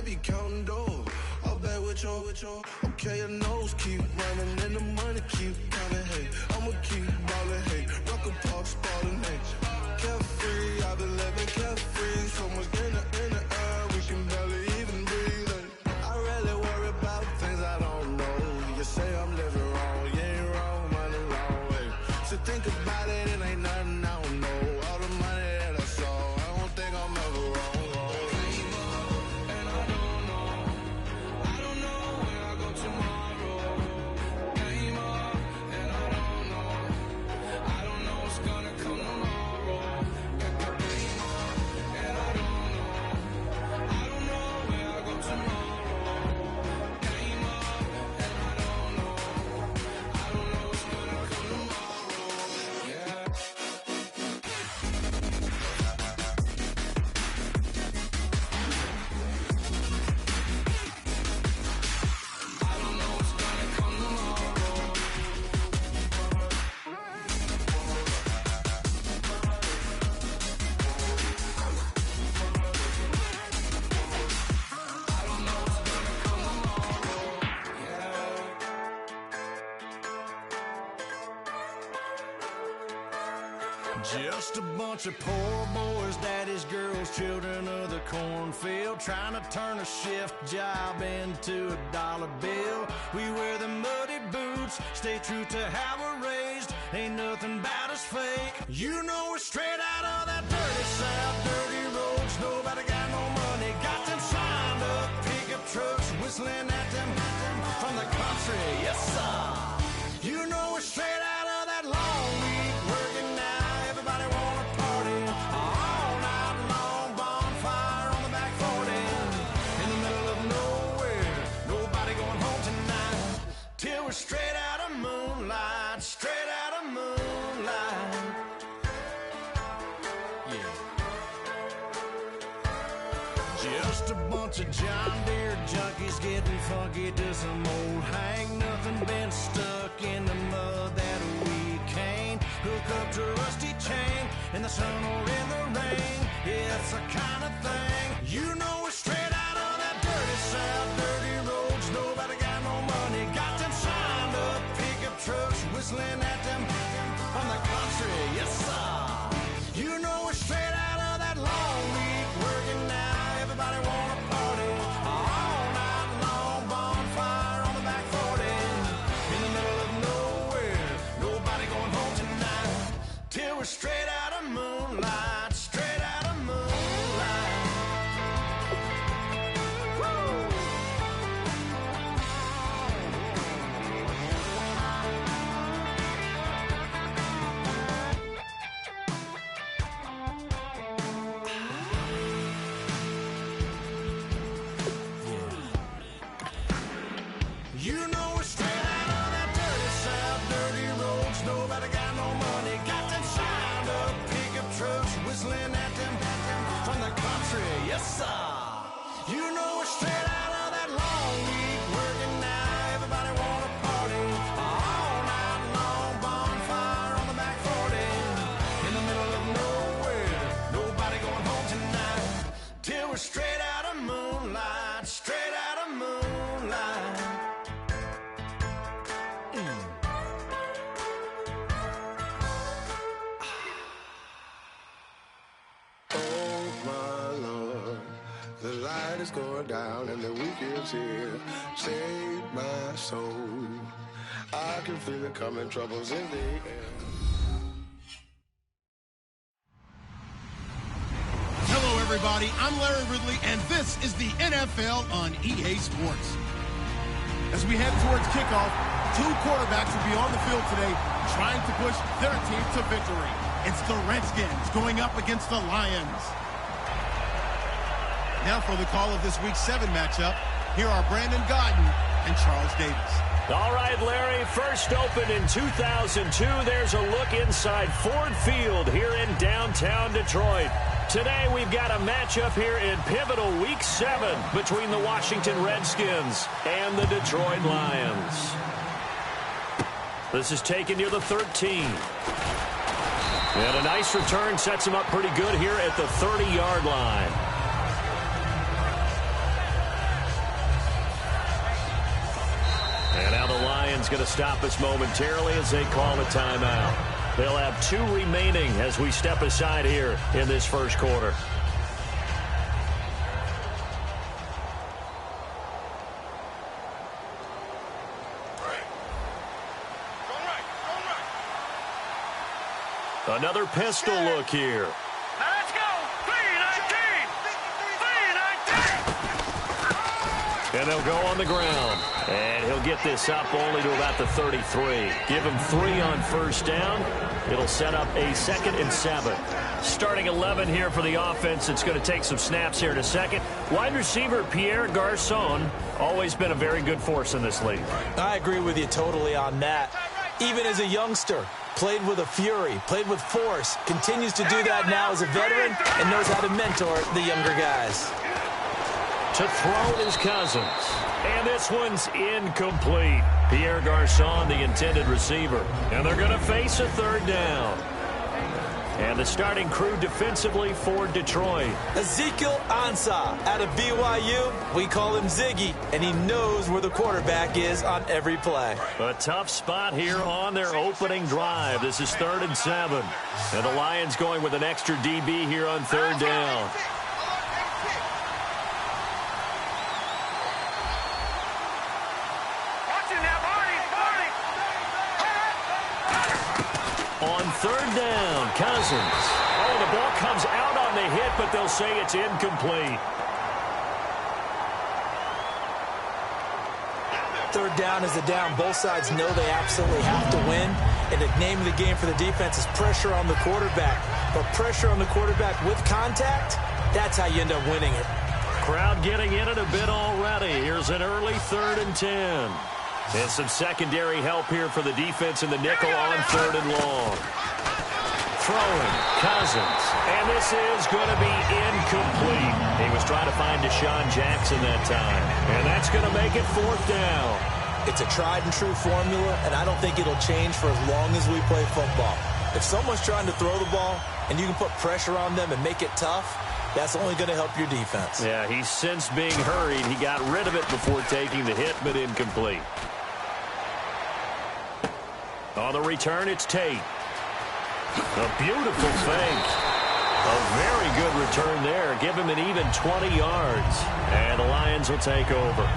be counting dough. I'll bet with your, okay, your nose keep running and the money keep coming, hey. I'ma keep ballin', hey. Rock a park, spallin', hey. Carefree, I've been living carefree. So much in the air, we can barely even breathe, hey. I really worry about things I don't know. You say I'm living wrong, you ain't wrong, money long, hey. So think about it, it ain't nothing I don't know. All the money that I saw, I don't think I'm ever wrong. Just a bunch of poor boys, daddies, girls, children of the cornfield, trying to turn a shift job into a dollar bill. We wear the muddy boots, stay true to how we're raised. Ain't nothing about us fake. You know we're straight out of that dirty South, dirty roads. Nobody got no money, got them signed up pickup trucks, whistling at them from the country. Yes, sir. You know we're straight out of that long week working now. Everybody wanna party all night long, bonfire on the back 40, in the middle of nowhere, nobody going home tonight, till we're straight out of moonlight, straight out of moonlight. Yeah. Just a bunch of John Deere junkies getting funky to some old hang nothing, been stuck in the mud that we can't hook up to rusty chain in the sun or in the rain. Yeah, it's the kind of thing. You know we're straight out of that dirty South, dirty roads. Nobody got no money, got them signed up pickup trucks, whistling at them from the country. Yes, sir. You know we're straight out of that long week working now. Everybody wanna party all night long, bonfire on the back 40, in the middle of nowhere, nobody going home tonight, till we're straight out of moonlight, straight out of moonlight. Woo! You know we're straight out of that dirty South, dirty roads. Nobody got no money, got them signed up pickup trucks, whistling at them from the country. Yes, sir. You know we're straight out of that long week working now. Everybody wanna party all night long, bonfire on the back 40, in the middle of nowhere, nobody going home tonight, till we're straight out of moonlight, straight out of moonlight. Oh my Lord, the light is going down and the weekend's here. Save my soul. I can feel it coming, troubles in the air. Hello, everybody. I'm Larry Ridley, and this is the NFL on EA Sports. As we head towards kickoff, two quarterbacks will be on the field today trying to push their team to victory. It's the Redskins going up against the Lions. Now for the call of this Week 7 matchup, here are Brandon Godden and Charles Davis. All right, Larry, first opened in 2002. There's a look inside Ford Field here in downtown Detroit. Today we've got a matchup here in pivotal Week 7 between the Washington Redskins and the Detroit Lions. This is taken near the 13. And a nice return sets him up pretty good here at the 30-yard line. Lions going to stop us momentarily as they call a timeout. They'll have 2 remaining as we step aside here in this first quarter. Another pistol look here. Let's go! 3-19! 3-19! And they'll go on the ground. And he'll get this up only to about the 33. Give him 3 on first down. It'll set up a 2nd and 7. Starting 11 here for the offense. It's going to take some snaps here in a second. Wide receiver Pierre Garçon, always been a very good force in this league. I agree with you totally on that. Even as a youngster, played with a fury, played with force, continues to do that now as a veteran and knows how to mentor the younger guys. To throw is Cousins. And this one's incomplete. Pierre Garçon, the intended receiver. And they're going to face a 3rd down. And the starting crew defensively for Detroit. Ezekiel Ansah out of BYU. We call him Ziggy, and he knows where the quarterback is on every play. A tough spot here on their opening drive. This is 3rd and 7. And the Lions going with an extra DB here on 3rd down. On 3rd down, Cousins. Oh, the ball comes out on the hit, but they'll say it's incomplete. 3rd down is the down. Both sides know they absolutely have to win. And the name of the game for the defense is pressure on the quarterback. But pressure on the quarterback with contact, that's how you end up winning it. Crowd getting in it a bit already. Here's an early 3rd and 10. And some secondary help here for the defense in the nickel on 3rd and long. Throwing, Cousins. And this is going to be incomplete. He was trying to find Deshaun Jackson that time. And that's going to make it 4th down. It's a tried-and-true formula, and I don't think it'll change for as long as we play football. If someone's trying to throw the ball and you can put pressure on them and make it tough, that's only going to help your defense. Yeah, he's since being hurried. He got rid of it before taking the hit, but incomplete. On the return, it's Tate. A beautiful fake. A very good return there. Give him an even 20 yards. And the Lions will take over.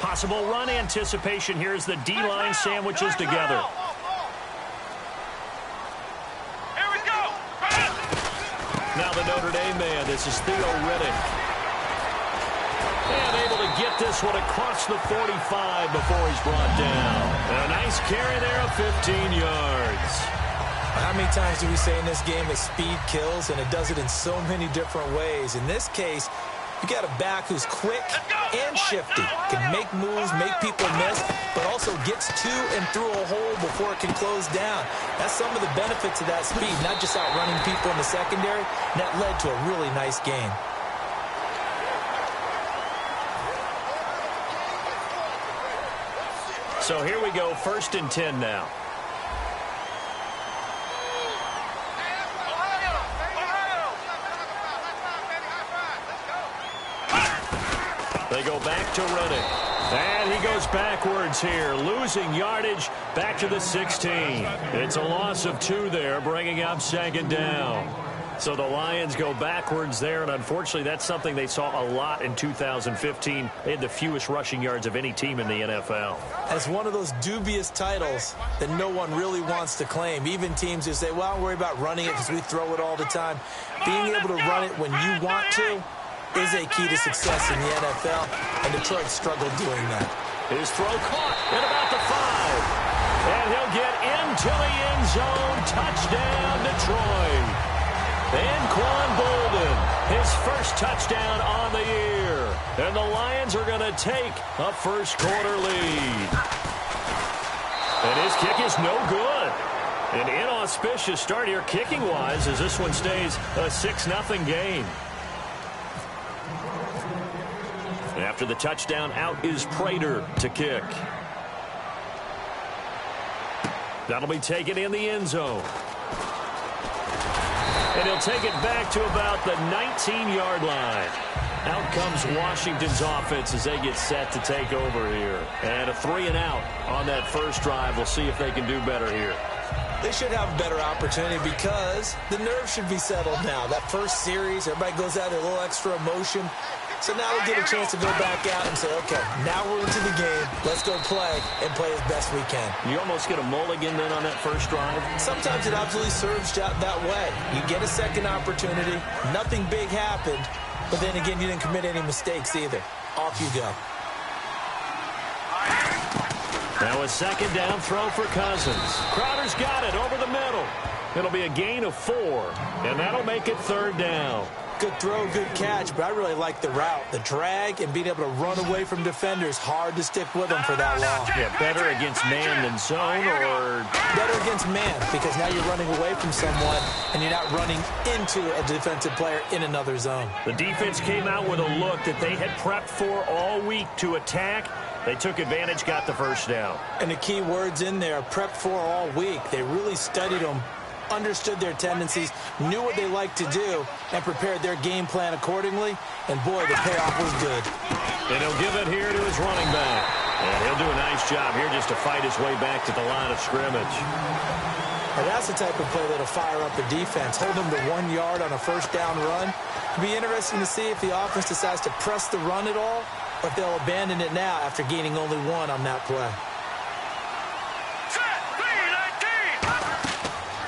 Possible run anticipation here as the D-line sandwiches together. Here we go. Now the Notre Dame man, this is Theo Riddick. And able to get this one across the 45 before he's brought down. A nice carry there of 15 yards. How many times do we say in this game that speed kills, and it does it in so many different ways? In this case, you got a back who's quick and shifty, can make moves, make people miss, but also gets to and through a hole before it can close down. That's some of the benefits of that speed, not just outrunning people in the secondary. And that led to a really nice game. So here we go, 1st and 10 now. They go back to Riddick. And he goes backwards here, losing yardage back to the 16. It's a loss of 2 there, bringing up 2nd down. So the Lions go backwards there, and unfortunately that's something they saw a lot in 2015. They had the fewest rushing yards of any team in the NFL. As one of those dubious titles that no one really wants to claim. Even teams who say, well, don't worry about running it because we throw it all the time. Being able to run it when you want to is a key to success in the NFL, and Detroit struggled doing that. His throw caught at about the 5. And he'll get into the end zone. Touchdown, Detroit. And Quan Bolden, his first touchdown on the year. And the Lions are going to take a first quarter lead. And his kick is no good. An inauspicious start here kicking-wise as this one stays a 6-0 game. After the touchdown, out is Prater to kick. That'll be taken in the end zone. And he'll take it back to about the 19-yard line. Out comes Washington's offense as they get set to take over here. And a 3-and-out on that first drive. We'll see if they can do better here. They should have a better opportunity because the nerves should be settled now. That first series, everybody goes out with a little extra emotion. So now they get a chance to go back out and say, okay, now we're into the game. Let's go play and play as best we can. You almost get a mulligan then on that first drive? Sometimes it absolutely serves out that way. You get a second opportunity. Nothing big happened. But then again, you didn't commit any mistakes either. Off you go. Now a second down throw for Cousins. Crowder's got it over the middle. It'll be a gain of 4, and that'll make it 3rd down. Good throw, good catch, but I really like the route. The drag and being able to run away from defenders, hard to stick with them for that long. Yeah, better against man than zone, or better against man, because now you're running away from someone and you're not running into a defensive player in another zone. The defense came out with a look that they had prepped for all week to attack. They took advantage, got the first down. And the key words in there, prepped for all week. They really studied them, understood their tendencies, knew what they liked to do, and prepared their game plan accordingly. And, boy, the payoff was good. And he'll give it here to his running back. And he'll do a nice job here just to fight his way back to the line of scrimmage. And that's the type of play that'll fire up the defense. Hold them to 1 yard on a first down run. It'll be interesting to see if the offense decides to press the run at all, or if they'll abandon it now after gaining only 1 on that play.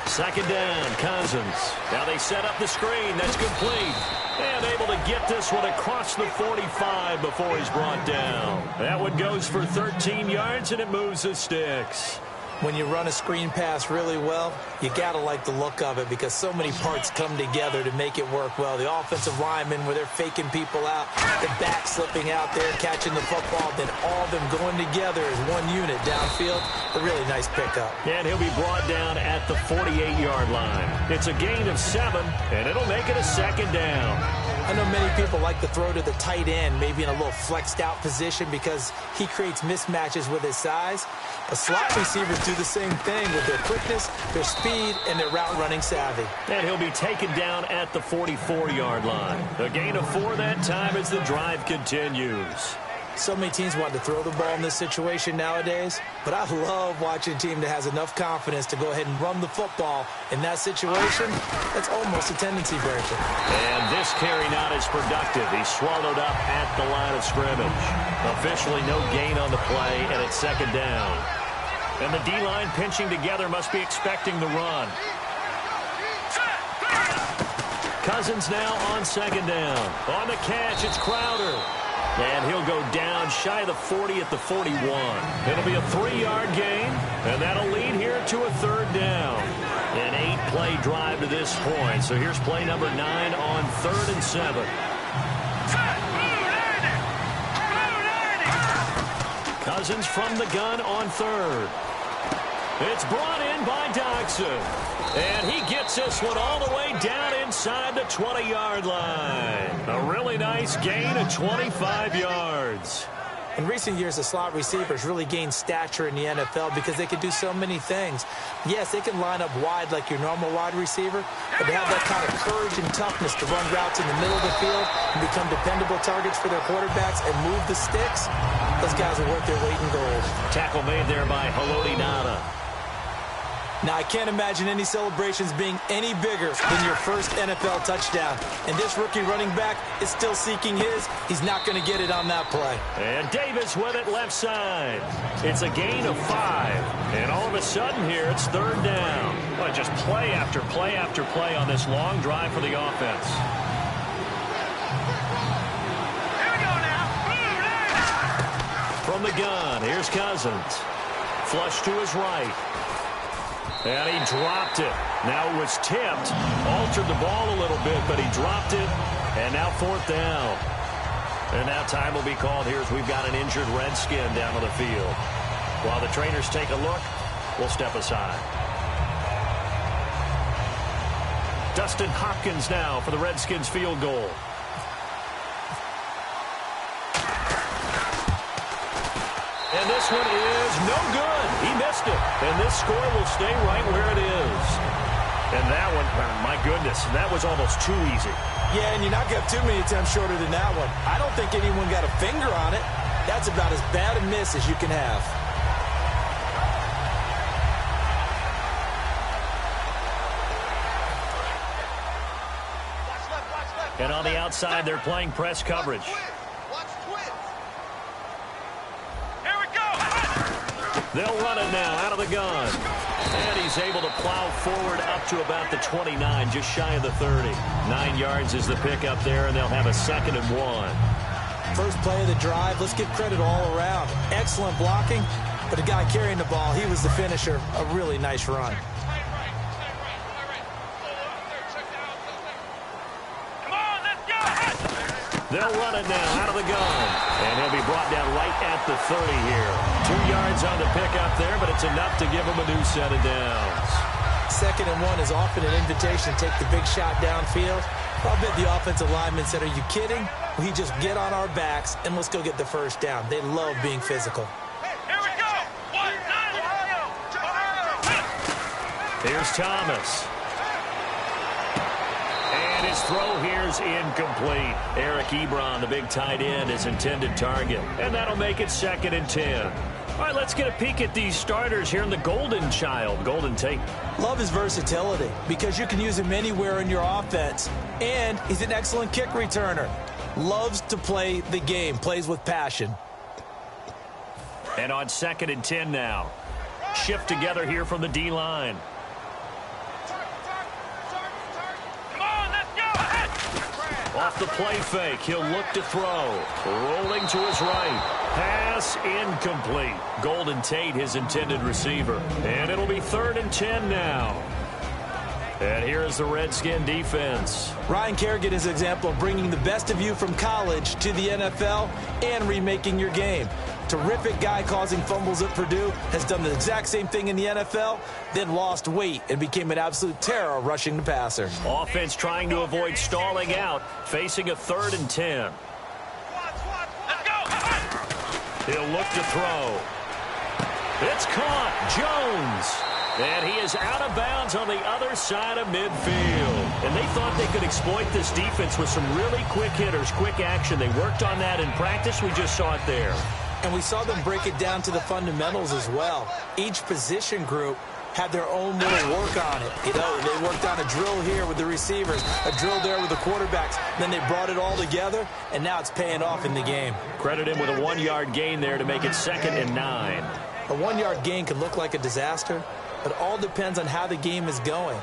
Second down, Cousins. Now they set up the screen. That's complete. And able to get this one across the 45 before he's brought down. That one goes for 13 yards, and it moves the sticks. When you run a screen pass really well, you got to like the look of it because so many parts come together to make it work well. The offensive linemen, where they're faking people out, the back slipping out there, catching the football, then all of them going together as one unit downfield. A really nice pickup. And he'll be brought down at the 48-yard line. It's a gain of 7, and it'll make it a second down. I know many people like to throw to the tight end, maybe in a little flexed out position because he creates mismatches with his size. But slot receivers do the same thing with their quickness, their speed, and their route running savvy. And he'll be taken down at the 44-yard line. A gain of 4 that time as the drive continues. So many teams want to throw the ball in this situation nowadays, but I love watching a team that has enough confidence to go ahead and run the football. In that situation, that's almost a tendency breaker. And this carry not as productive. He's swallowed up at the line of scrimmage. Officially no gain on the play, and it's second down. And the D-line pinching together must be expecting the run. Cousins now on second down. On the catch, it's Crowder. And he'll go down shy of the 40 at the 41. It'll be a 3-yard gain, and that'll lead here to a 3rd down. An 8-play drive to this point. So here's play number 9 on 3rd and 7. Cousins from the gun on 3rd. It's brought in by Dodson. And he gets this one all the way down inside the 20-yard line. A really nice gain of 25 yards. In recent years, the slot receivers really gained stature in the NFL because they can do so many things. Yes, they can line up wide like your normal wide receiver, but they have that kind of courage and toughness to run routes in the middle of the field and become dependable targets for their quarterbacks and move the sticks. Those guys are worth their weight in gold. Tackle made there by Haloti Ngata. Now, I can't imagine any celebrations being any bigger than your first NFL touchdown. And this rookie running back is still seeking his. He's not going to get it on that play. And Davis with it left side. It's a gain of 5. And all of a sudden here, it's 3rd down. Well, just play after play after play on this long drive for the offense. Here we go now. From the gun, here's Cousins. Flush to his right. And he dropped it. Now it was tipped. Altered the ball a little bit, but he dropped it. And now 4th down. And now time will be called here as we've got an injured Redskin down on the field. While the trainers take a look, we'll step aside. Dustin Hopkins now for the Redskins field goal. And this one is no good. He missed it. And this score will stay right where it is. And that one, my goodness, that was almost too easy. Yeah, and you're not going to have too many attempts shorter than that one. I don't think anyone got a finger on it. That's about as bad a miss as you can have. And on the outside, they're playing press coverage. They'll run it now out of the gun. And he's able to plow forward up to about the 29, just shy of the 30. 9 yards is the pickup there, and they'll have a 2nd and 1. First play of the drive, let's give credit all around. Excellent blocking, but the guy carrying the ball, he was the finisher. A really nice run. They'll run it now out of the gun. And he'll be brought down right at the 30 here. 2 yards on the pickup there, but it's enough to give him a new set of downs. 2nd and 1 is often an invitation to take the big shot downfield. I'll bet the offensive lineman said, are you kidding? We just get on our backs and let's go get the first down. They love being physical. Here we go. Here's Thomas. And his throw here's incomplete. Eric Ebron, the big tight end, his intended target. And that'll make it 2nd and 10. All right, let's get a peek at these starters here in the Golden Child, Golden Tate. Love his versatility because you can use him anywhere in your offense. And he's an excellent kick returner. Loves to play the game, plays with passion. And on 2nd and 10 now. Shift together here from the D-line. Off the play fake, he'll look to throw. Rolling to his right. Pass incomplete. Golden Tate, his intended receiver. And it'll be 3rd and 10 now. And here is the Redskin defense. Ryan Kerrigan is an example of bringing the best of you from college to the NFL and remaking your game. Terrific guy causing fumbles at Purdue, has done the exact same thing in the NFL, then lost weight and became an absolute terror rushing the passer. Offense trying to avoid stalling out, facing a 3rd and 10. He'll look to throw. It's caught. Jones. And he is out of bounds on the other side of midfield. And they thought they could exploit this defense with some really quick hitters, quick action. They worked on that in practice. We just saw it there. And we saw them break it down to the fundamentals as well. Each position group had their own little work on it. You know, they worked on a drill here with the receivers, a drill there with the quarterbacks. Then they brought it all together, and now it's paying off in the game. Credit him with a 1-yard gain there to make it 2nd and 9. A 1-yard gain can look like a disaster. It all depends on how the game is going.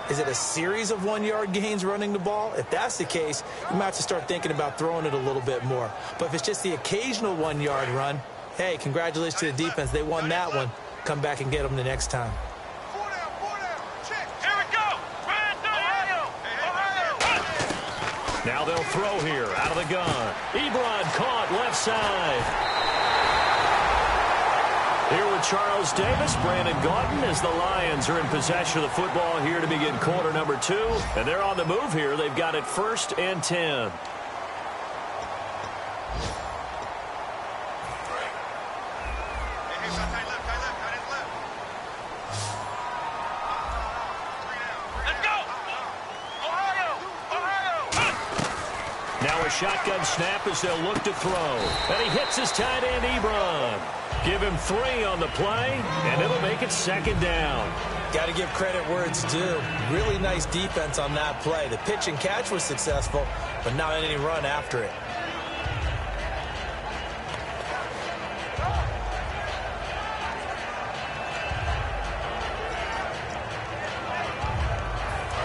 Is it a series of 1-yard gains running the ball? If that's the case, you might have to start thinking about throwing it a little bit more. But if it's just the occasional 1-yard run, hey, congratulations to the defense. They won that one. Come back and get them the next time. Here we go. Now they'll throw here out of the gun. Ebron caught left side. Here with Charles Davis, Brandon Gaudin, as the Lions are in possession of the football here to begin quarter number 2. And they're on the move here. They've got it 1st and 10. Now a shotgun snap as they'll look to throw. And he hits his tight end, Ebron. Give him 3 on the play, and it'll make it 2nd down. Got to give credit where it's due. Really nice defense on that play. The pitch and catch was successful, but not any run after it.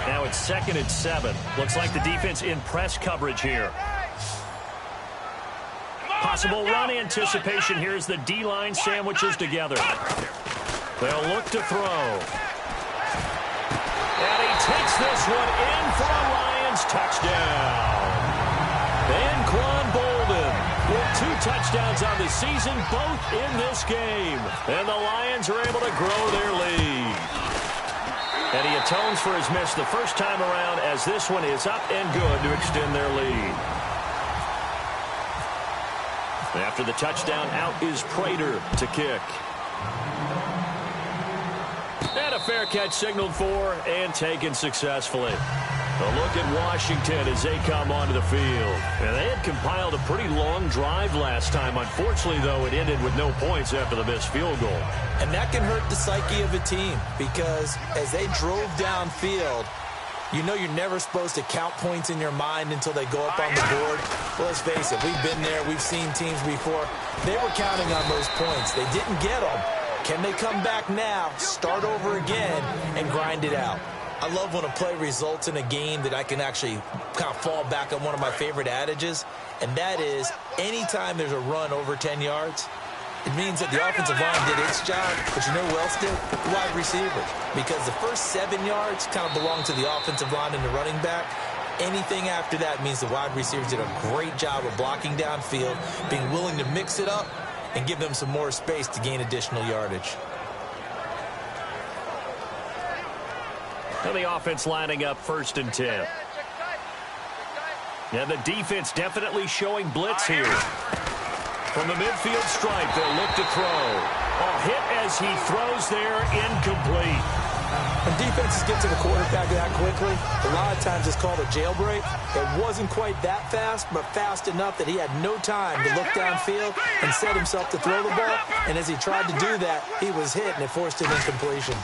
Now it's 2nd and 7. Looks like the defense in press coverage here. Possible run anticipation here as the D-line sandwiches together. They'll look to throw. And he takes this one in for a Lions touchdown. And Quan Bolden with 2 touchdowns on the season, both in this game. And the Lions are able to grow their lead. And he atones for his miss the first time around as this one is up and good to extend their lead. After the touchdown, out is Prater to kick. And a fair catch signaled for and taken successfully. A look at Washington as they come onto the field. And they had compiled a pretty long drive last time. Unfortunately, though, it ended with no points after the missed field goal. And that can hurt the psyche of a team because as they drove downfield, you know you're never supposed to count points in your mind until they go up on the board. Well, let's face it, we've been there. We've seen teams before. They were counting on those points. They didn't get them. Can they come back now, start over again, and grind it out? I love when a play results in a game that I can actually kind of fall back on one of my favorite adages, and that is anytime there's a run over 10 yards, it means that the offensive line did its job, but you know who else did? The wide receivers. Because the first 7 yards kind of belong to the offensive line and the running back. Anything after that means the wide receivers did a great job of blocking downfield, being willing to mix it up, and give them some more space to gain additional yardage. And the offense lining up 1st and 10. And the defense definitely showing blitz here. From the midfield stripe, they'll look to throw. A hit as he throws there, incomplete. When defenses get to the quarterback that quickly, a lot of times it's called a jailbreak. It wasn't quite that fast, but fast enough that he had no time to look downfield and set himself to throw the ball. And as he tried to do that, he was hit, and it forced an incompletion.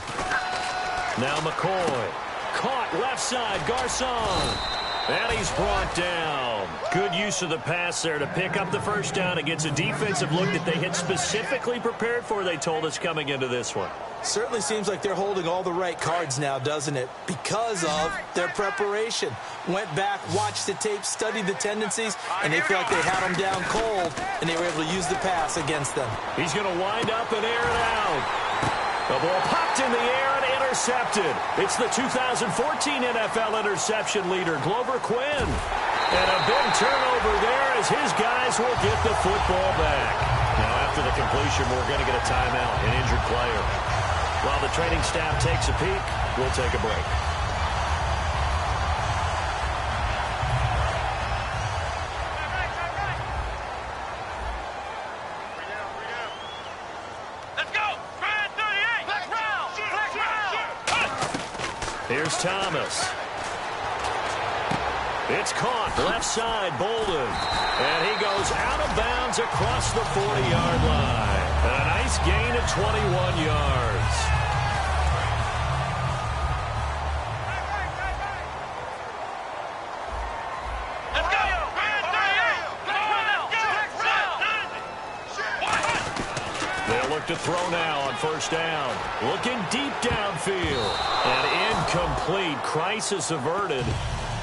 Now McCoy. Caught left side, Garcon. And he's brought down. Good use of the pass there to pick up the first down against a defensive look that they had specifically prepared for, they told us, coming into this one. Certainly seems like they're holding all the right cards now, doesn't it? Because of their preparation. Went back, watched the tape, studied the tendencies, and they feel like they had them down cold, and they were able to use the pass against them. He's going to wind up and air it out. The ball popped in the air and intercepted. It's the 2014 NFL interception leader, Glover Quinn. And a big turnover there as his guys will get the football back. Now, after the completion, we're going to get a timeout, an injured player. While the training staff takes a peek, we'll take a break. Here's Thomas. It's caught left side, Bolden. And he goes out of bounds across the 40-yard line. A nice gain of 21 yards. They'll look to throw now on 1st down. Looking deep downfield. And incomplete. Crisis averted.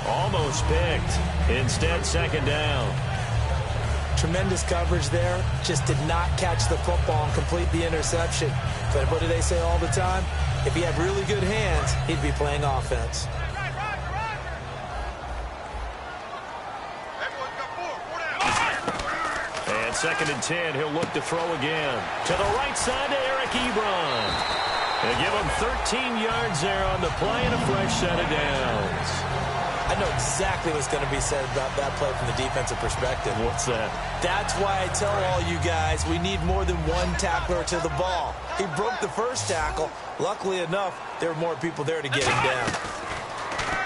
Almost picked. Instead, 2nd down. Tremendous coverage there. Just did not catch the football and complete the interception. But what do they say all the time? If he had really good hands, he'd be playing offense. And 2nd and 10, he'll look to throw again. To the right side to Eric Ebron. They give him 13 yards there on the play and a fresh set of downs. I know exactly what's going to be said about that play from the defensive perspective. What's that? That's why I tell all you guys we need more than one tackler to the ball. He broke the first tackle. Luckily enough, there were more people there to get him down.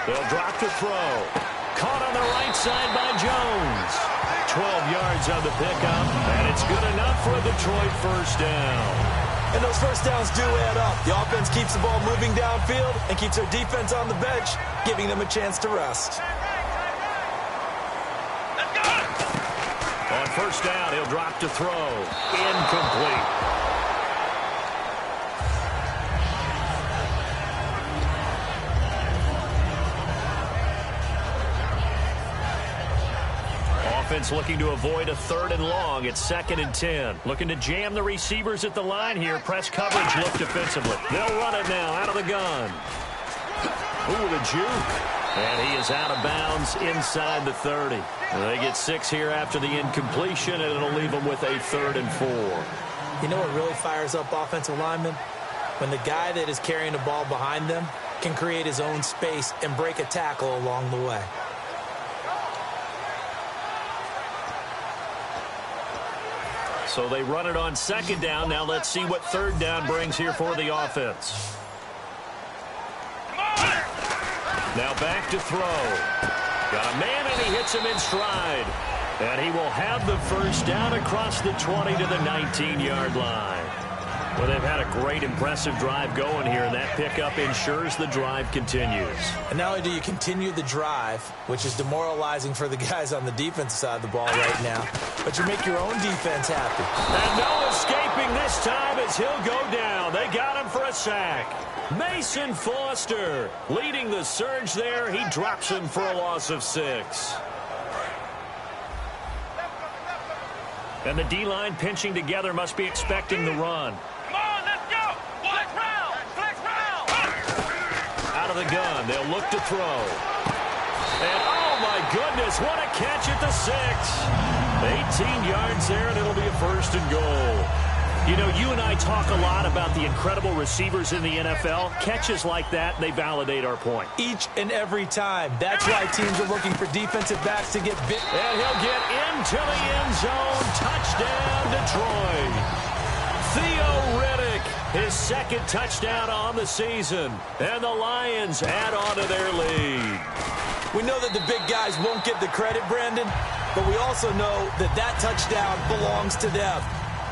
They'll drop to throw. Caught on the right side by Jones. 12 yards on the pickup, and it's good enough for a Detroit 1st down. And those 1st downs do add up. The offense keeps the ball moving downfield and keeps their defense on the bench, giving them a chance to rest. On 1st down, he'll drop to throw. Incomplete. Offense looking to avoid a 3rd and long. It's 2nd and 10. Looking to jam the receivers at the line here. Press coverage look defensively. They'll run it now out of the gun. Ooh, the juke. And he is out of bounds inside the 30. And they get 6 here after the incompletion, and it'll leave them with a 3rd and 4. You know what really fires up offensive linemen? When the guy that is carrying the ball behind them can create his own space and break a tackle along the way. So they run it on second down. Now let's see what third down brings here for the offense. Now back to throw. Got a man, and he hits him in stride. And he will have the first down across the 20 to the 19-yard line. Well, they've had a great, impressive drive going here, and that pickup ensures the drive continues. And not only do you continue the drive, which is demoralizing for the guys on the defensive side of the ball right now, but you make your own defense happy. And no escaping this time as he'll go down. They got him for a sack. Mason Foster leading the surge there. He drops him for a loss of 6. And the D-line pinching together must be expecting the run. Come on, let's go! Flex round! Flex round! Out of the gun, they'll look to throw. And oh my goodness, what a catch at the 6. 18 yards there, and it'll be a first and goal. You know, you and I talk a lot about the incredible receivers in the NFL. Catches like that, they validate our point. Each and every time. That's why teams are looking for defensive backs to get bit. And he'll get into the end zone. Touchdown, Detroit. Theo Riddick, his second touchdown on the season. And the Lions add on to their lead. We know that the big guys won't get the credit, Brandon, but we also know that that touchdown belongs to them.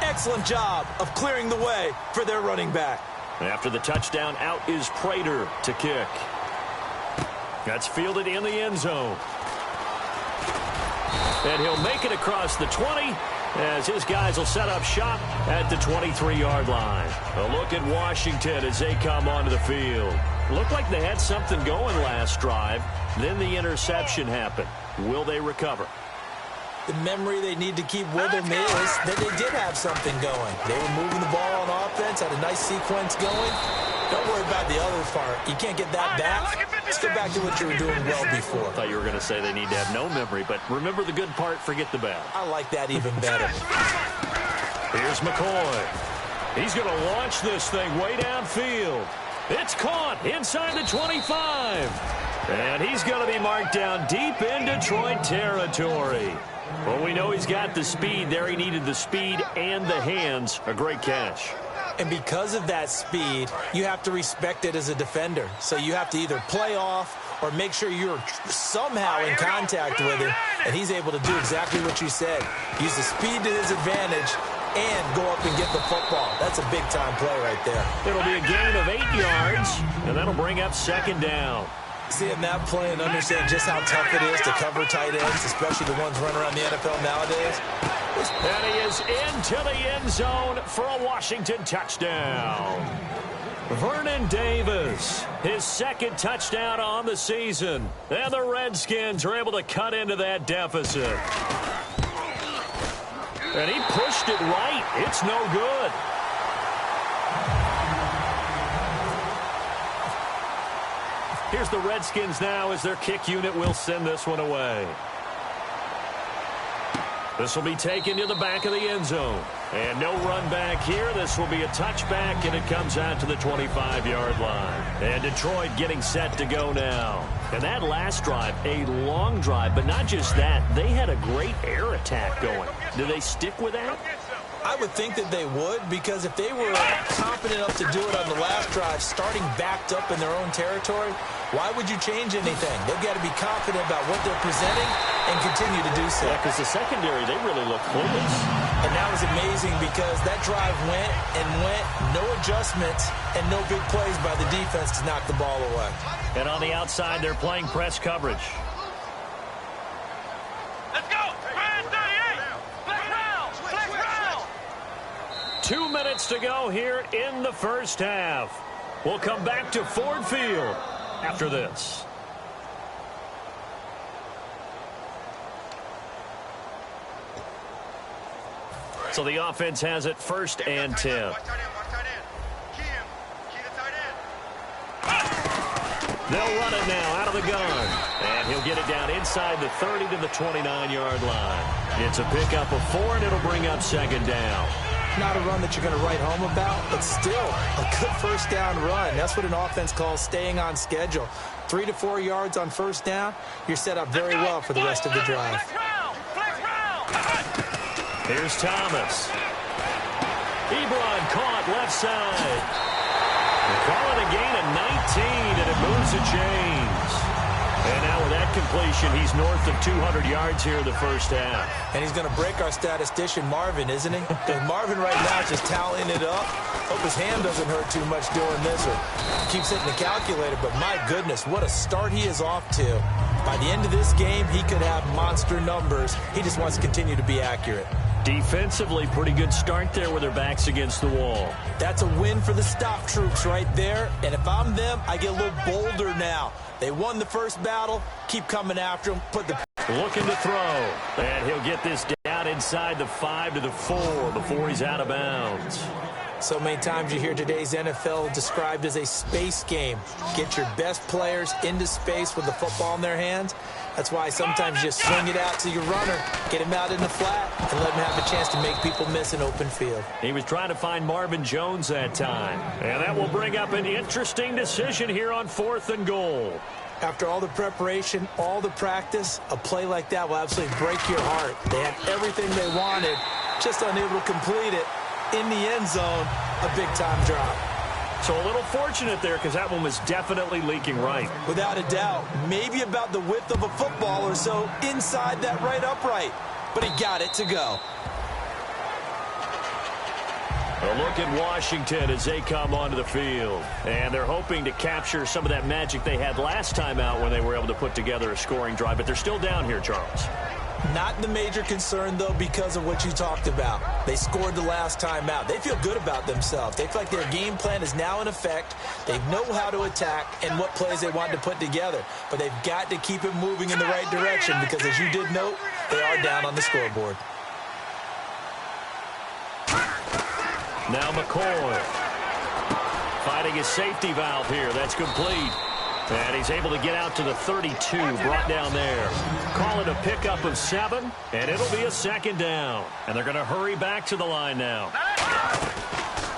Excellent job of clearing the way for their running back. After the touchdown, out is Prater to kick. That's fielded in the end zone. And he'll make it across the 20 as his guys will set up shop at the 23-yard line. A look at Washington as they come onto the field. Looked like they had something going last drive. Then the interception happened. Will they recover? The memory they need to keep with them is that they did have something going. They were moving the ball on offense, had a nice sequence going. Don't worry about the other part. You can't get that back. Let's go back to what you were doing well before. I thought you were going to say they need to have no memory, but remember the good part, forget the bad. I like that even better. Here's McCoy. He's going to launch this thing way downfield. It's caught inside the 25. And he's going to be marked down deep in Detroit territory. Well, we know he's got the speed there. He needed the speed and the hands. A great catch. And because of that speed, you have to respect it as a defender. So you have to either play off or make sure you're somehow in contact with him. And he's able to do exactly what you said. Use the speed to his advantage and go up and get the football. That's a big-time play right there. It'll be a gain of 8 yards, and that'll bring up second down. Seeing that play and understand just how tough it is to cover tight ends, especially the ones running around the NFL nowadays. And he is into the end zone for a Washington touchdown. Vernon Davis, his second touchdown on the season. And the Redskins are able to cut into that deficit. And he pushed it right. It's no good. Here's the Redskins now as their kick unit will send this one away. This will be taken to the back of the end zone. And no run back here. This will be a touchback, and it comes out to the 25-yard line. And Detroit getting set to go now. And that last drive, a long drive, but not just that. They had a great air attack going. Do they stick with that? I would think that they would, because if they were confident enough to do it on the last drive, starting backed up in their own territory, why would you change anything? They've got to be confident about what they're presenting and continue to do so. Yeah, because the secondary, they really looked clueless. And that was amazing because that drive went and went, no adjustments, and no big plays by the defense to knock the ball away. And on the outside, they're playing press coverage. Let's go! Brand 38! Flex round! Flex round! 2 minutes to go here in the first half. We'll come back to Ford Field after this. So the offense has it first and 10. They'll run it now out of the gun. And he'll get it down inside the 30 to the 29-yard line. It's a pickup of 4, and it'll bring up second down. Not a run that you're going to write home about, but still a good first down run. That's what an offense calls staying on schedule. 3 to 4 yards on first down, you're set up very well for the rest of the drive. Here's Thomas. Ebron caught left side. Calling a gain of 19, and it moves the chains. And now with that completion, he's north of 200 yards here in the first half. And he's going to break our statistician, Marvin, isn't he? Because Marvin right now is just tallying it up. Hope his hand doesn't hurt too much doing this or keeps hitting the calculator. But my goodness, what a start he is off to. By the end of this game, he could have monster numbers. He just wants to continue to be accurate. Defensively, pretty good start there with their backs against the wall. That's a win for the stop troops right there. And if I'm them, I get a little bolder now. They won the first battle. Keep coming after them. Looking to throw. And he'll get this down inside the 5 to the 4 before he's out of bounds. So many times you hear today's NFL described as a space game. Get your best players into space with the football in their hands. That's why sometimes you just swing it out to your runner, get him out in the flat, and let him have a chance to make people miss an open field. He was trying to find Marvin Jones that time. And that will bring up an interesting decision here on 4th and goal. After all the preparation, all the practice, a play like that will absolutely break your heart. They had everything they wanted, just unable to complete it. In the end zone, a big-time drop. So a little fortunate there because that one was definitely leaking right. Without a doubt, maybe about the width of a football or so inside that right upright. But he got it to go. A look at Washington as they come onto the field. And they're hoping to capture some of that magic they had last time out when they were able to put together a scoring drive. But they're still down here, Charles. Not the major concern, though, because of what you talked about. They scored the last time out. They feel good about themselves. They feel like their game plan is now in effect. They know how to attack and what plays they want to put together. But they've got to keep it moving in the right direction because, as you did note, they are down on the scoreboard. Now McCoy fighting his safety valve here. That's complete. And he's able to get out to the 32, brought down there. Call it a pickup of 7, and it'll be a second down. And they're going to hurry back to the line now.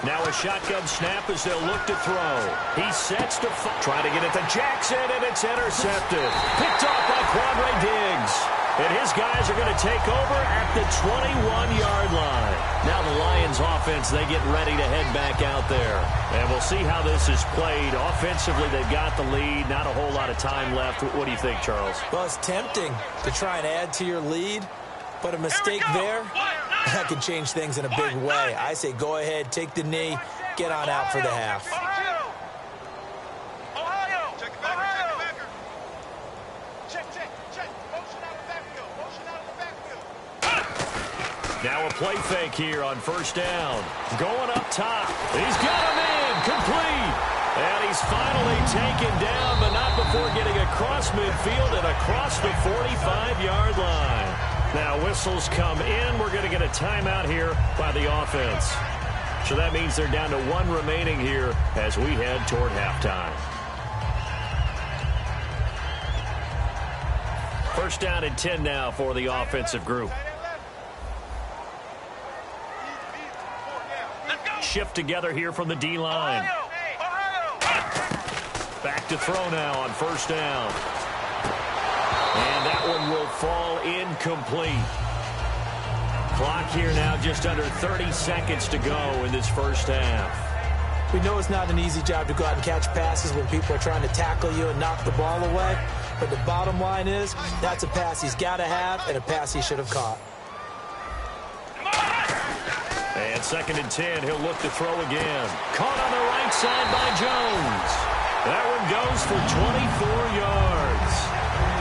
Now a shotgun snap as they'll look to throw. He sets to try to get it to Jackson, and it's intercepted. Picked off by Quandre Diggs. And his guys are going to take over at the 21-yard line. Now the Lions offense, they get ready to head back out there. And we'll see how this is played. Offensively, they've got the lead. Not a whole lot of time left. What do you think, Charles? Well, it's tempting to try and add to your lead, but a mistake there, that could change things in a big way. I say go ahead, take the knee, get on out for the half. Now a play fake here on first down. Going up top. He's got him in. Complete. And he's finally taken down, but not before getting across midfield and across the 45-yard line. Now whistles come in. We're going to get a timeout here by the offense. So that means they're down to 1 remaining here as we head toward halftime. First down and 10 now for the offensive group. Shift together here from the D-line. Back to throw now on first down. And that one will fall incomplete. Clock here now just under 30 seconds to go in this first half. We know it's not an easy job to go out and catch passes when people are trying to tackle you and knock the ball away. But the bottom line is that's a pass he's got to have and a pass he should have caught. And second and 10, he'll look to throw again. Caught on the right side by Jones. That one goes for 24 yards.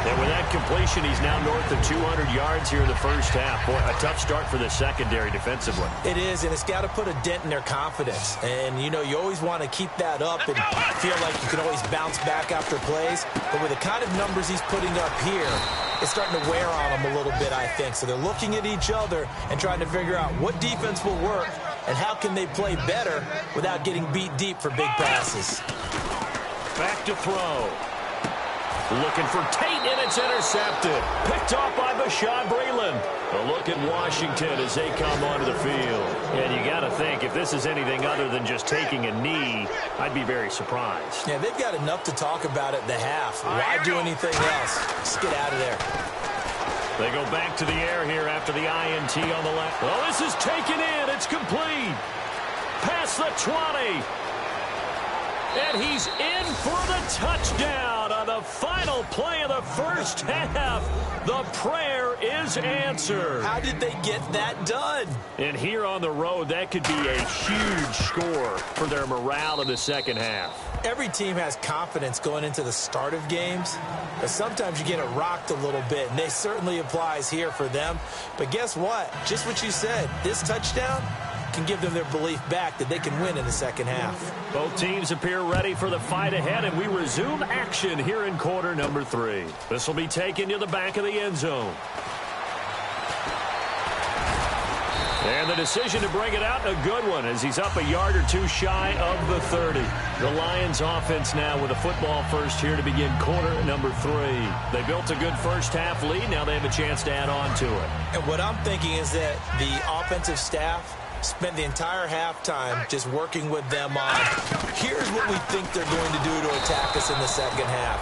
And with that completion, he's now north of 200 yards here in the first half. Boy, a tough start for the secondary defensively. It is, and it's got to put a dent in their confidence. And, you know, you always want to keep that up and feel like you can always bounce back after plays. But with the kind of numbers he's putting up here, it's starting to wear on them a little bit, I think. So they're looking at each other and trying to figure out what defense will work and how can they play better without getting beat deep for big passes. Back to throw. Looking for Tate, and it's intercepted. Picked off by Bashaud Breeland. A look at Washington as they come onto the field. And you got to think, if this is anything other than just taking a knee, I'd be very surprised. Yeah, they've got enough to talk about at the half. Why do anything else? Just get out of there. They go back to the air here after the INT on the left. Oh, this is taken in. It's complete. Past the 20. And he's in for the touchdown on the final play of the first half. The prayer is answered. How did they get that done? And here on the road, that could be a huge score for their morale in the second half. Every team has confidence going into the start of games, but sometimes you get it rocked a little bit, and this certainly applies here for them. But guess what? Just what you said, this touchdown can give them their belief back that they can win in the second half. Both teams appear ready for the fight ahead, and we resume action here in quarter number 3. This will be taken to the back of the end zone. And the decision to bring it out, a good one, as he's up a yard or two shy of the 30. The Lions offense now with a football first here to begin quarter number 3. They built a good first half lead. Now they have a chance to add on to it. And what I'm thinking is that the offensive staff spent the entire halftime just working with them on, here's what we think they're going to do to attack us in the second half.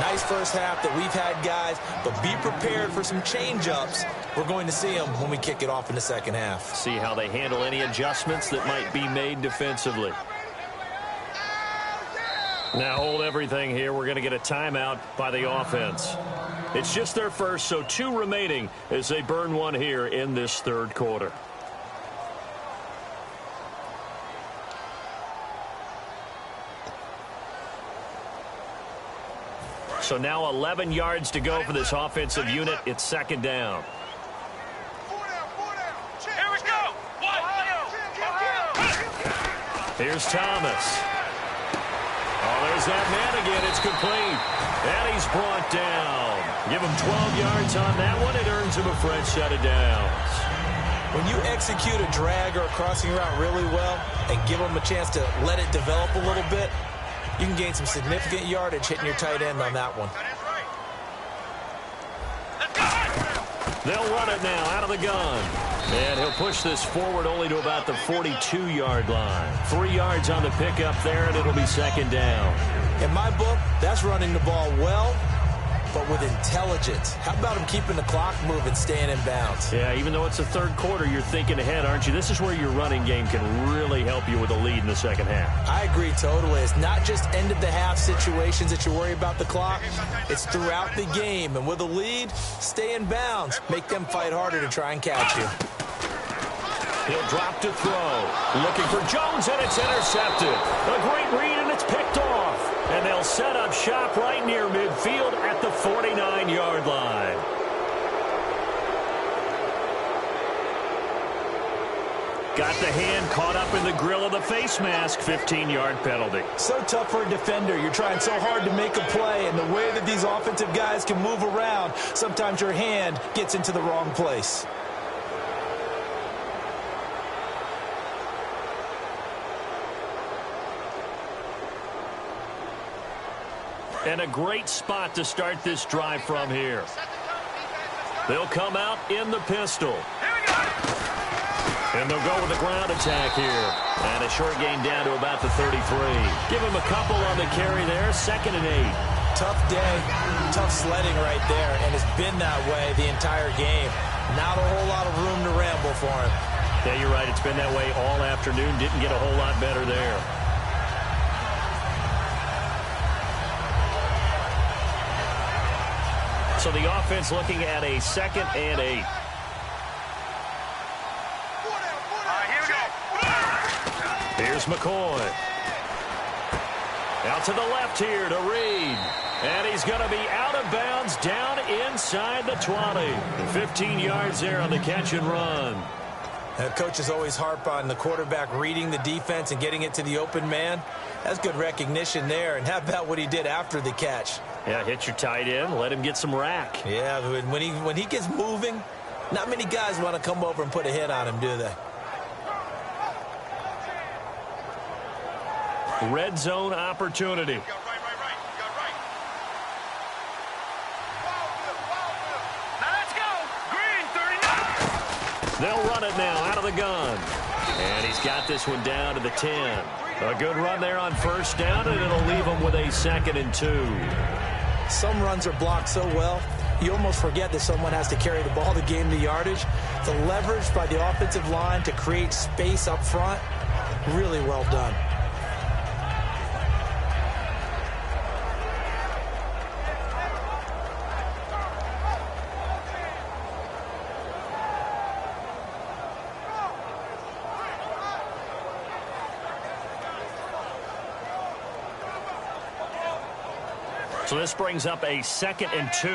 Nice first half that we've had, guys, but be prepared for some change-ups. We're going to see them when we kick it off in the second half. See how they handle any adjustments that might be made defensively. Now hold everything here. We're going to get a timeout by the offense. It's just their first, so 2 remaining as they burn one here in this third quarter. So now 11 yards to go for this offensive unit. It's second down. Here we go. Here's Thomas. Oh, there's that man again. It's complete. And he's brought down. Give him 12 yards on that one. It earns him a fresh set of downs. When you execute a drag or a crossing route really well and give them a chance to let it develop a little bit, you can gain some significant yardage hitting your tight end on that one. They'll run it now out of the gun. And he'll push this forward only to about the 42-yard line. 3 yards on the pickup there, and it'll be second down. In my book, that's running the ball well, but with intelligence. How about him keeping the clock moving, staying in bounds? Yeah, even though it's the third quarter, you're thinking ahead, aren't you? This is where your running game can really help you with a lead in the second half. I agree totally. It's not just end-of-the-half situations that you worry about the clock. It's throughout the game. And with a lead, stay in bounds. Make them fight harder to try and catch you. He'll drop to throw. Looking for Jones, and it's intercepted. A great read, and it's picked off. And they'll set up shop right near midfield at the 49-yard line. Got the hand caught up in the grill of the face mask. 15-yard penalty. So tough for a defender. You're trying so hard to make a play, and the way that these offensive guys can move around, sometimes your hand gets into the wrong place. And a great spot to start this drive from here. They'll come out in the pistol. And they'll go with the ground attack here. And a short gain down to about the 33. Give him a couple on the carry there. 2nd and 8. Tough day, tough sledding right there, and it's been that way the entire game. Not a whole lot of room to ramble for him. Yeah, you're right. It's been that way all afternoon. Didn't get a whole lot better there. So the offense looking at a 2nd and 8. Here we go. Here's McCoy. Out to the left here to Reed. And he's going to be out of bounds down inside the 20. 15 yards there on the catch and run. Coaches always harp on the quarterback reading the defense and getting it to the open man. That's good recognition there. And how about what he did after the catch? Yeah, hit your tight end, let him get some rack. Yeah, when he gets moving, not many guys want to come over and put a hit on him, do they? Red zone opportunity. They'll run it now out of the gun. And he's got this one down to the 10. A good run there on first down, and it'll leave him with a 2nd and 2. Some runs are blocked so well, you almost forget that someone has to carry the ball to gain the yardage. The leverage by the offensive line to create space up front, really well done. So this brings up a 2nd and 2.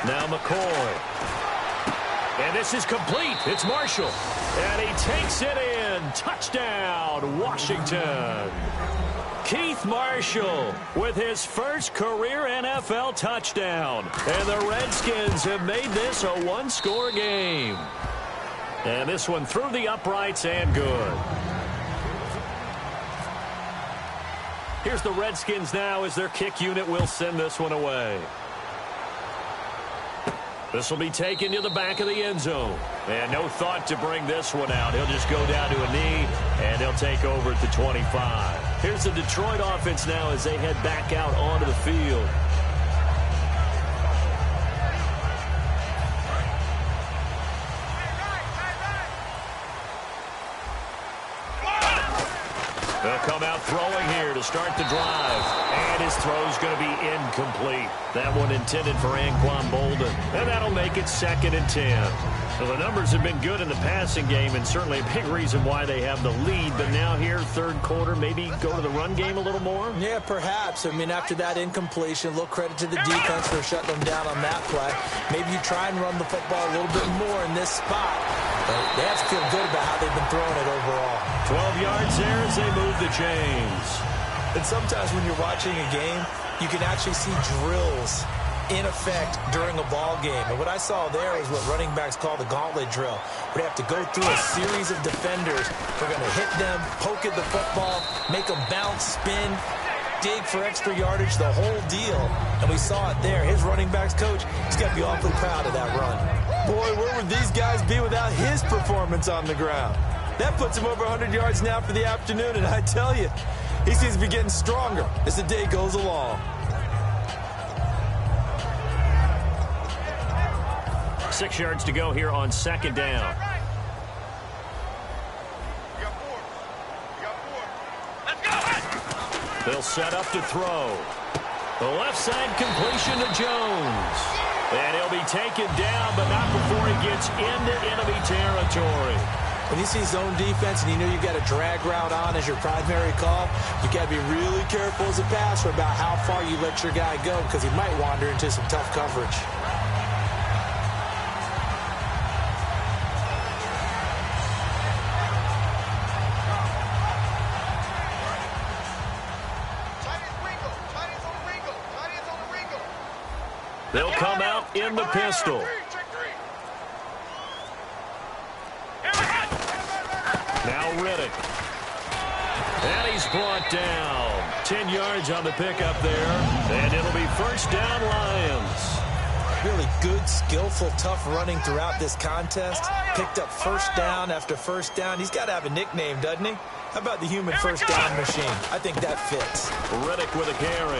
Now McCoy. And this is complete. It's Marshall. And he takes it in. Touchdown, Washington. Keith Marshall with his first career NFL touchdown. And the Redskins have made this a one-score game. And this one through the uprights and good. Here's the Redskins now as their kick unit will send this one away. This will be taken to the back of the end zone. And no thought to bring this one out. He'll just go down to a knee, and they'll take over at the 25. Here's the Detroit offense now as they head back out onto the field. They'll come out throwing here to start the drive. And his throw's going to be incomplete. That one intended for Anquan Bolden. And that'll make it 2nd and 10. So the numbers have been good in the passing game, and certainly a big reason why they have the lead. But now here, third quarter, maybe go to the run game a little more? Yeah, perhaps. I mean, after that incompletion, a little credit to the defense for shutting them down on that play. Maybe you try and run the football a little bit more in this spot. But they have to feel good about how they've been throwing it overall. 12 yards there as they move the chains. And sometimes when you're watching a game, you can actually see drills in effect during a ball game. And what I saw there is what running backs call the gauntlet drill. We have to go through a series of defenders. We're going to hit them, poke at the football, make them bounce, spin, dig for extra yardage, the whole deal. And we saw it there. His running backs coach, he's got to be awfully proud of that run. Boy, where would these guys be without his performance on the ground? That puts him over 100 yards now for the afternoon, and I tell you, he seems to be getting stronger as the day goes along. 6 yards to go here on 2nd down. They'll set up to throw. The left side completion to Jones. And he'll be taken down, but not before he gets into enemy territory. When you see zone defense and you know you've got a drag route on as your primary call, you've got to be really careful as a passer about how far you let your guy go because he might wander into some tough coverage. They'll come out in the pistol. Now Riddick. And he's brought down. 10 yards on the pickup there. And it'll be first down, Lions. Really good, skillful, tough running throughout this contest. Picked up first down after first down. He's got to have a nickname, doesn't he? How about the human first down machine? I think that fits. Riddick with a carry.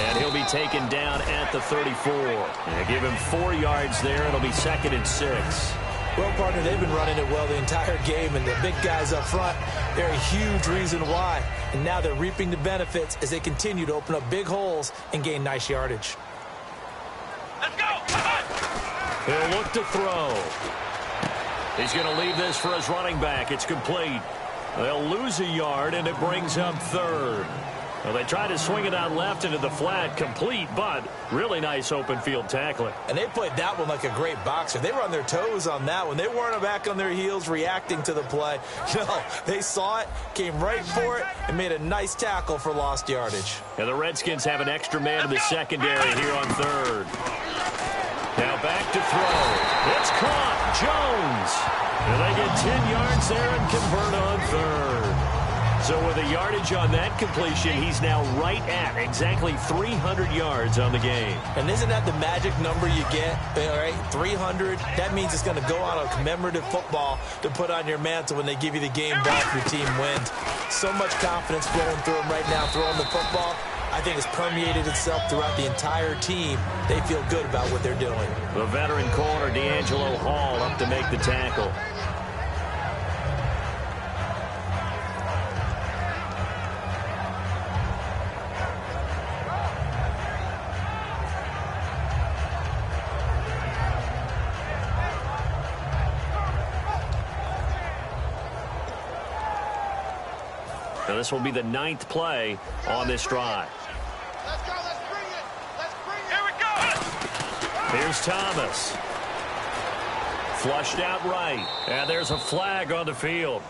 And he'll be taken down at the 34. And give him 4 yards there. It'll be 2nd and 6. Well, partner, they've been running it well the entire game, and the big guys up front, they're a huge reason why. And now they're reaping the benefits as they continue to open up big holes and gain nice yardage. Let's go! He'll look to throw. He's going to leave this for his running back. It's complete. They'll lose a yard, and it brings up third. Well, they tried to swing it out left into the flat, complete, but really nice open field tackling. And they played that one like a great boxer. They were on their toes on that one. They weren't back on their heels reacting to the play. No, they saw it, came right for it, and made a nice tackle for lost yardage. And the Redskins have an extra man in the secondary here on third. Now back to throw. It's caught. Jones. And they get 10 yards there and convert on third. So with the yardage on that completion, he's now right at exactly 300 yards on the game. And isn't that the magic number you get? All right, 300. That means it's going to go on a commemorative football to put on your mantle when they give you the game ball if your team wins. So much confidence flowing through him right now, throwing the football. I think it's permeated itself throughout the entire team. They feel good about what they're doing. The veteran corner, D'Angelo Hall, up to make the tackle. Now this will be the 9th play on this drive. Let's go. Let's bring it. Let's bring it. Here we go. Here's Thomas. Flushed out right. And there's a flag on the field.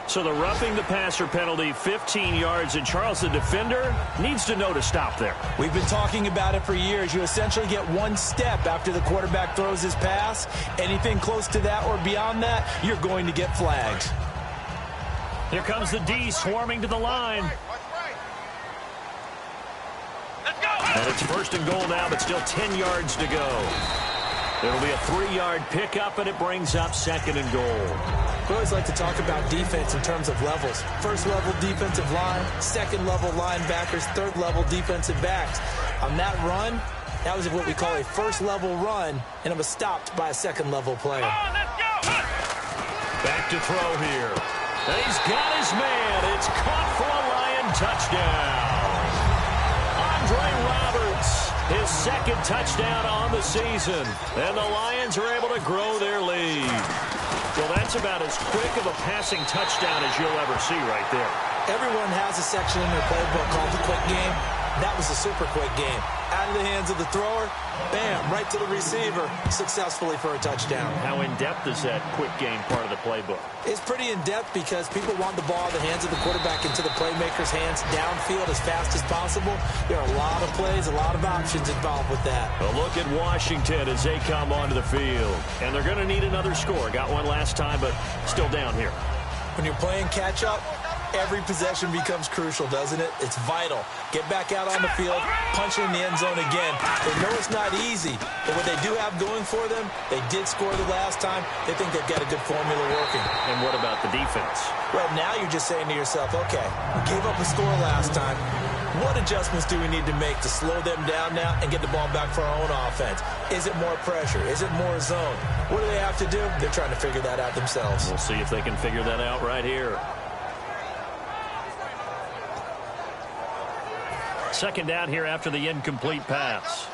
So the roughing the passer penalty, 15 yards, and Charles, the defender, needs to know to stop there. We've been talking about it for years. You essentially get one step after the quarterback throws his pass. Anything close to that or beyond that, you're going to get flagged. Here comes the D swarming to the line. Let's go. And it's 1st and goal now, but still 10 yards to go. There'll be a 3-yard pickup, and it brings up 2nd and goal. We always like to talk about defense in terms of levels. 1st level defensive line, 2nd level linebackers, 3rd level defensive backs. On that run, that was what we call a 1st level run, and it was stopped by a 2nd level player. Oh, let's go. Back to throw here. And he's got his man. It's caught for a Lion touchdown. Andre Roberts, his 2nd touchdown on the season. And the Lions are able to grow their lead. Well, that's about as quick of a passing touchdown as you'll ever see right there. Everyone has a section in their playbook called the quick game. That was a super quick game. Out of the hands of the thrower, bam, right to the receiver, successfully for a touchdown. How in-depth is that quick game part of the playbook? It's pretty in-depth because people want the ball in the hands of the quarterback into the playmaker's hands downfield as fast as possible. There are a lot of plays, a lot of options involved with that. A look at Washington as they come onto the field. And they're going to need another score. Got one last time, but still down here. When you're playing catch-up, every possession becomes crucial, doesn't it? It's vital. Get back out on the field, punch it in the end zone again. They know it's not easy, but what they do have going for them, they did score the last time. They think they've got a good formula working. And what about the defense? Well, now you're just saying to yourself, okay, we gave up a score last time. What adjustments do we need to make to slow them down now and get the ball back for our own offense? Is it more pressure? Is it more zone? What do they have to do? They're trying to figure that out themselves. We'll see if they can figure that out right here. 2nd down here after the incomplete pass.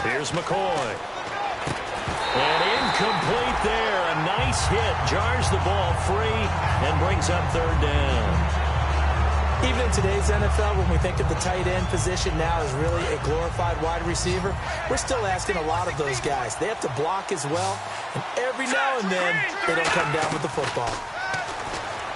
Here's McCoy. And incomplete there. A nice hit. Jars the ball free and brings up 3rd down. Even in today's NFL, when we think of the tight end position now as really a glorified wide receiver, we're still asking a lot of those guys. They have to block as well, and every now and then, they don't come down with the football.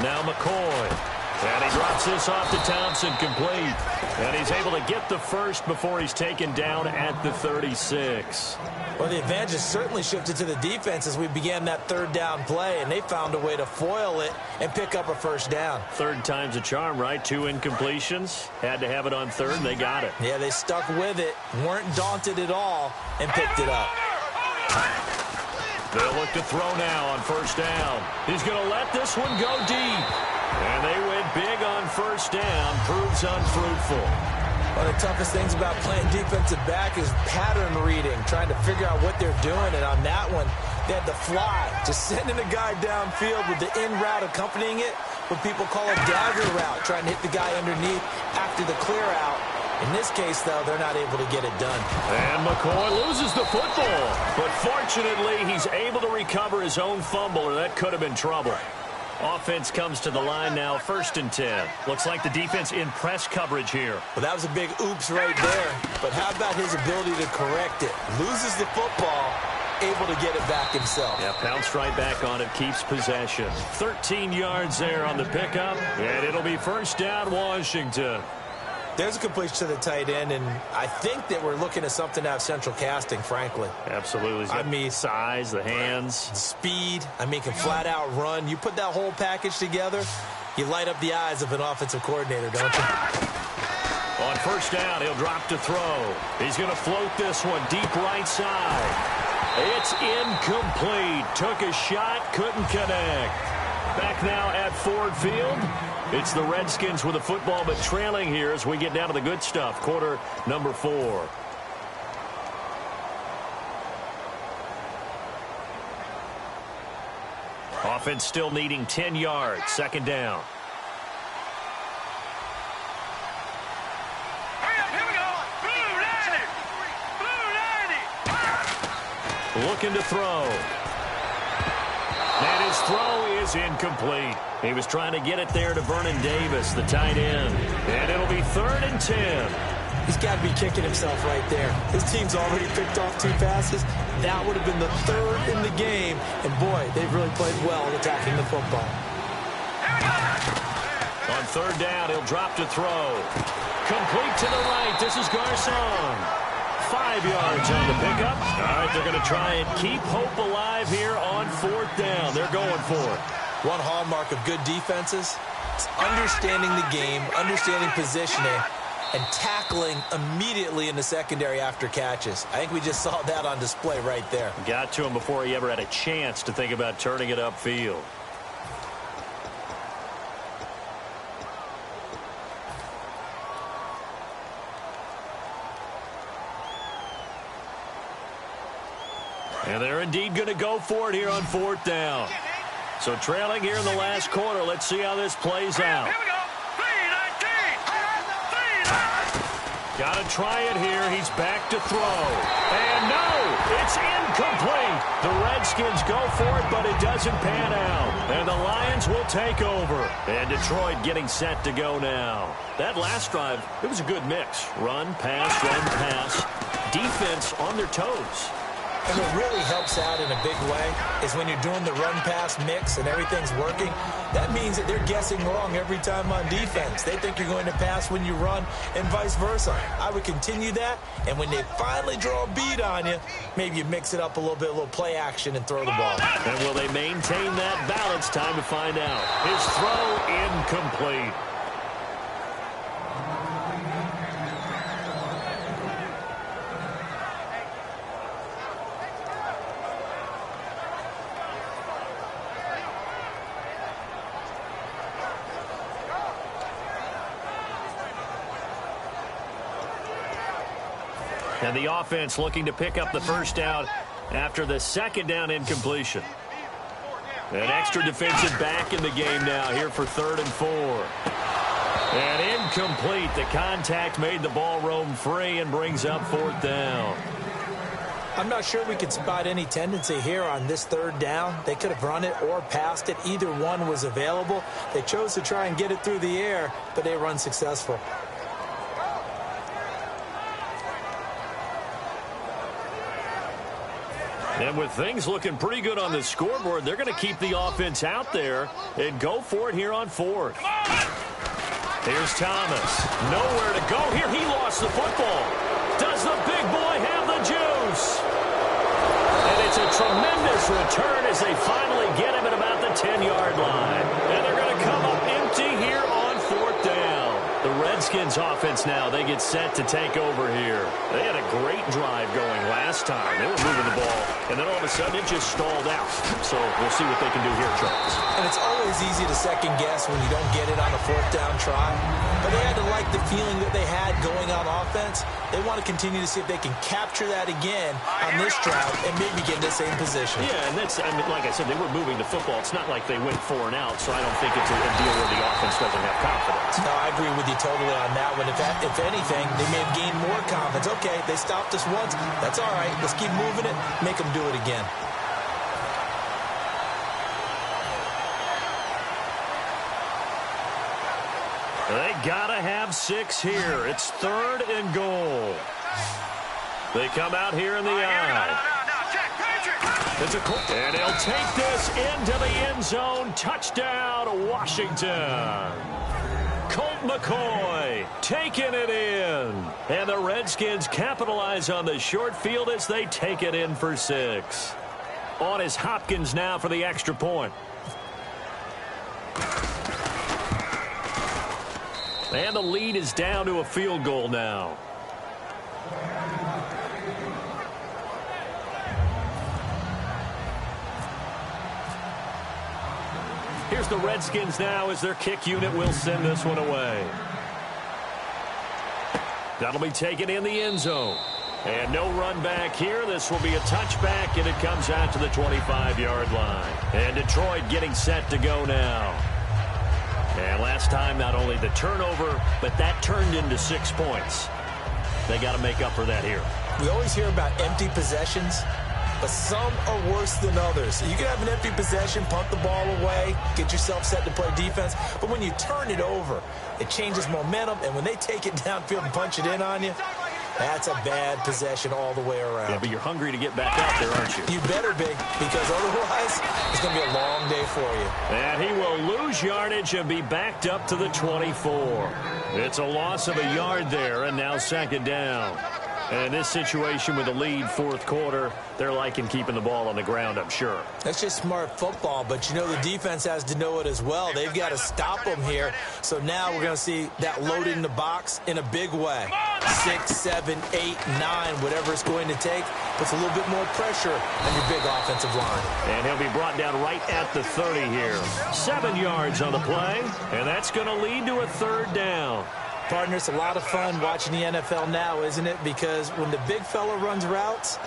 Now McCoy. And he drops this off to Thompson, complete. And he's able to get the 1st before he's taken down at the 36. Well, the advantage has certainly shifted to the defense as we began that 3rd down play, and they found a way to foil it and pick up a 1st down. 3rd time's a charm, right? 2 incompletions. Had to have it on 3rd, and they got it. Yeah, they stuck with it, weren't daunted at all, and picked it up. They'll look to throw now on 1st down. He's going to let this one go deep. And they went big on 1st down. Proves unfruitful. One of the toughest things about playing defensive back is pattern reading, trying to figure out what they're doing. And on that one, they had the fly, just sending a guy downfield with the in route accompanying it, what people call a dagger route, trying to hit the guy underneath after the clear out. In this case, though, they're not able to get it done. And McCoy loses the football. But fortunately, he's able to recover his own fumble, or that could have been trouble. Offense comes to the line now, 1st and 10. Looks like the defense in press coverage here. Well, that was a big oops right there. But how about his ability to correct it? Loses the football, able to get it back himself. Yeah, pounced right back on it, keeps possession. 13 yards there on the pickup, and it'll be 1st down, Washington. There's a completion to the tight end, and I think that we're looking at something out of central casting, frankly. Absolutely. He's got the size, the hands. Speed. I mean, can flat out run. You put that whole package together, you light up the eyes of an offensive coordinator, don't you? On first down, he'll drop to throw. He's going to float this one deep right side. It's incomplete. Took a shot, couldn't connect. Back now at Ford Field. It's the Redskins with the football, but trailing here as we get down to the good stuff. Quarter number 4. Offense still needing 10 yards. Second down. Here we go. Blue 90. Looking to throw. And his throw is incomplete. He was trying to get it there to Vernon Davis, the tight end. And it'll be 3rd and 10. He's got to be kicking himself right there. His team's already picked off 2 passes. That would have been the 3rd in the game. And, boy, they've really played well attacking the football. On 3rd down, he'll drop to throw. Complete to the right. This is Garcon. 5 yards on the pickup. All right, they're going to try and keep hope alive here on 4th down. They're going for it. One hallmark of good defenses is understanding the game, understanding positioning, and tackling immediately in the secondary after catches. I think we just saw that on display right there. Got to him before he ever had a chance to think about turning it upfield. And they're indeed going to go for it here on 4th down. So trailing here in the last quarter. Let's see how this plays out. Here we go. 3-19. Got to try it here. He's back to throw. And no, it's incomplete. The Redskins go for it, but it doesn't pan out. And the Lions will take over. And Detroit getting set to go now. That last drive, it was a good mix. Run, pass, run, pass. Defense on their toes. And what really helps out in a big way is when you're doing the run-pass mix and everything's working, that means that they're guessing wrong every time on defense. They think you're going to pass when you run and vice versa. I would continue that, and when they finally draw a bead on you, maybe you mix it up a little play action and throw the ball. And will they maintain that balance? Time to find out. His throw incomplete. And the offense looking to pick up the first down after the 2nd down incompletion. An extra defensive back in the game now here for 3rd and 4. And incomplete. The contact made the ball roam free and brings up 4th down. I'm not sure we could spot any tendency here on this 3rd down. They could have run it or passed it. Either one was available. They chose to try and get it through the air, but they were unsuccessful. And with things looking pretty good on the scoreboard, they're going to keep the offense out there and go for it here on 4th. Here's Thomas. Nowhere to go here. He lost the football. Does the big boy have the juice? And it's a tremendous return as they finally get him at about the 10-yard line. And they're going to come up empty here on 4th down. The Redskins offense now, they get set to take over here. They had a great drive going last time. They were moving the ball, and then all of a sudden it just stalled out. So we'll see what they can do here, Charles. And it's always easy to second guess when you don't get it on a 4th down try. But they had to like the feeling that they had going on offense. They want to continue to see if they can capture that again on this drive and maybe get in the same position. Yeah, and that's, I mean, like I said, they were moving the football. It's not like they went 4 and out, so I don't think it's a deal where the offense doesn't have confidence. No, I agree with you totally on that one. If anything, they may have gained more confidence. Okay, they stopped us once. That's all right. Let's keep moving it. Make them do it again. They gotta have 6 here. It's 3rd and goal. They come out here in the eye. It's and he'll take this into the end zone. Touchdown, Washington. Colt McCoy taking it in. And the Redskins capitalize on the short field as they take it in for 6. On is Hopkins now for the extra point. And the lead is down to a field goal now. Here's the Redskins now as their kick unit will send this one away. That'll be taken in the end zone. And no run back here. This will be a touchback, and it comes out to the 25-yard line. And Detroit getting set to go now. And last time, not only the turnover, but that turned into 6 points. They got to make up for that here. We always hear about empty possessions, but some are worse than others. You can have an empty possession, punt the ball away, get yourself set to play defense, but when you turn it over, it changes momentum, and when they take it downfield and punch it in on you, that's a bad possession all the way around. Yeah, but you're hungry to get back out there, aren't you? You better be, because otherwise it's going to be a long day for you. And he will lose yardage and be backed up to the 24. It's a loss of a yard there, and now second down. And in this situation with the lead, fourth quarter, they're liking keeping the ball on the ground, I'm sure. That's just smart football, but you know the defense has to know it as well. They've got to stop them here. So now we're going to see that loading the box in a big way. 6, 7, 8, 9, whatever it's going to take, puts a little bit more pressure on your big offensive line. And he'll be brought down right at the 30 here. 7 yards on the play, and that's going to lead to a third down. Partner, it's a lot of fun watching the NFL now, isn't it? Because when the big fella runs routes,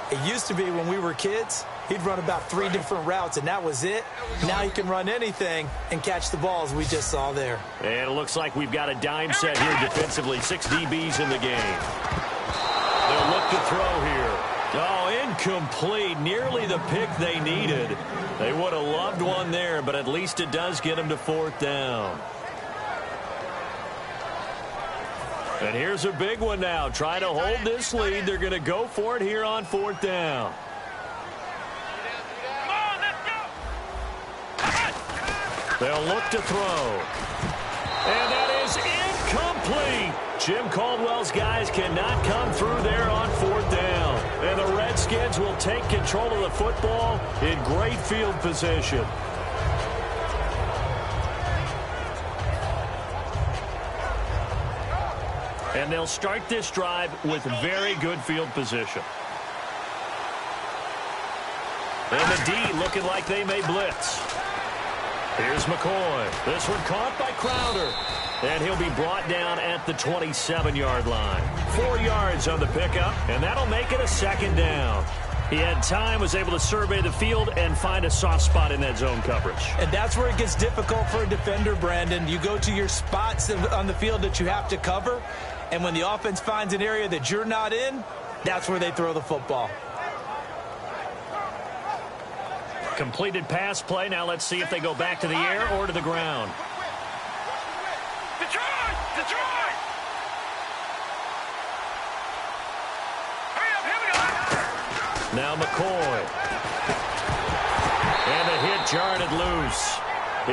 it used to be when we were kids, he'd run about 3 different routes, and that was it. Now he can run anything and catch the balls we just saw there. And it looks like we've got a dime set here defensively. 6 DBs in the game. They'll look to throw here. Oh, incomplete. Nearly the pick they needed. They would have loved one there, but at least it does get them to fourth down. And here's a big one now. Trying to hold this lead. They're going to go for it here on fourth down. They'll look to throw. And that is incomplete. Jim Caldwell's guys cannot come through there on fourth down. And the Redskins will take control of the football in great field position. And they'll start this drive with very good field position. And the D looking like they may blitz. Here's McCoy. This one caught by Crowder. And he'll be brought down at the 27-yard line. 4 yards on the pickup, and that'll make it a second down. He had time, was able to survey the field and find a soft spot in that zone coverage. And that's where it gets difficult for a defender, Brandon. You go to your spots on the field that you have to cover, and when the offense finds an area that you're not in, that's where they throw the football. Completed pass play. Now let's see if they go back to the air or to the ground. Detroit! Detroit! Hurry up, here we go! Now McCoy. And the hit jarred loose.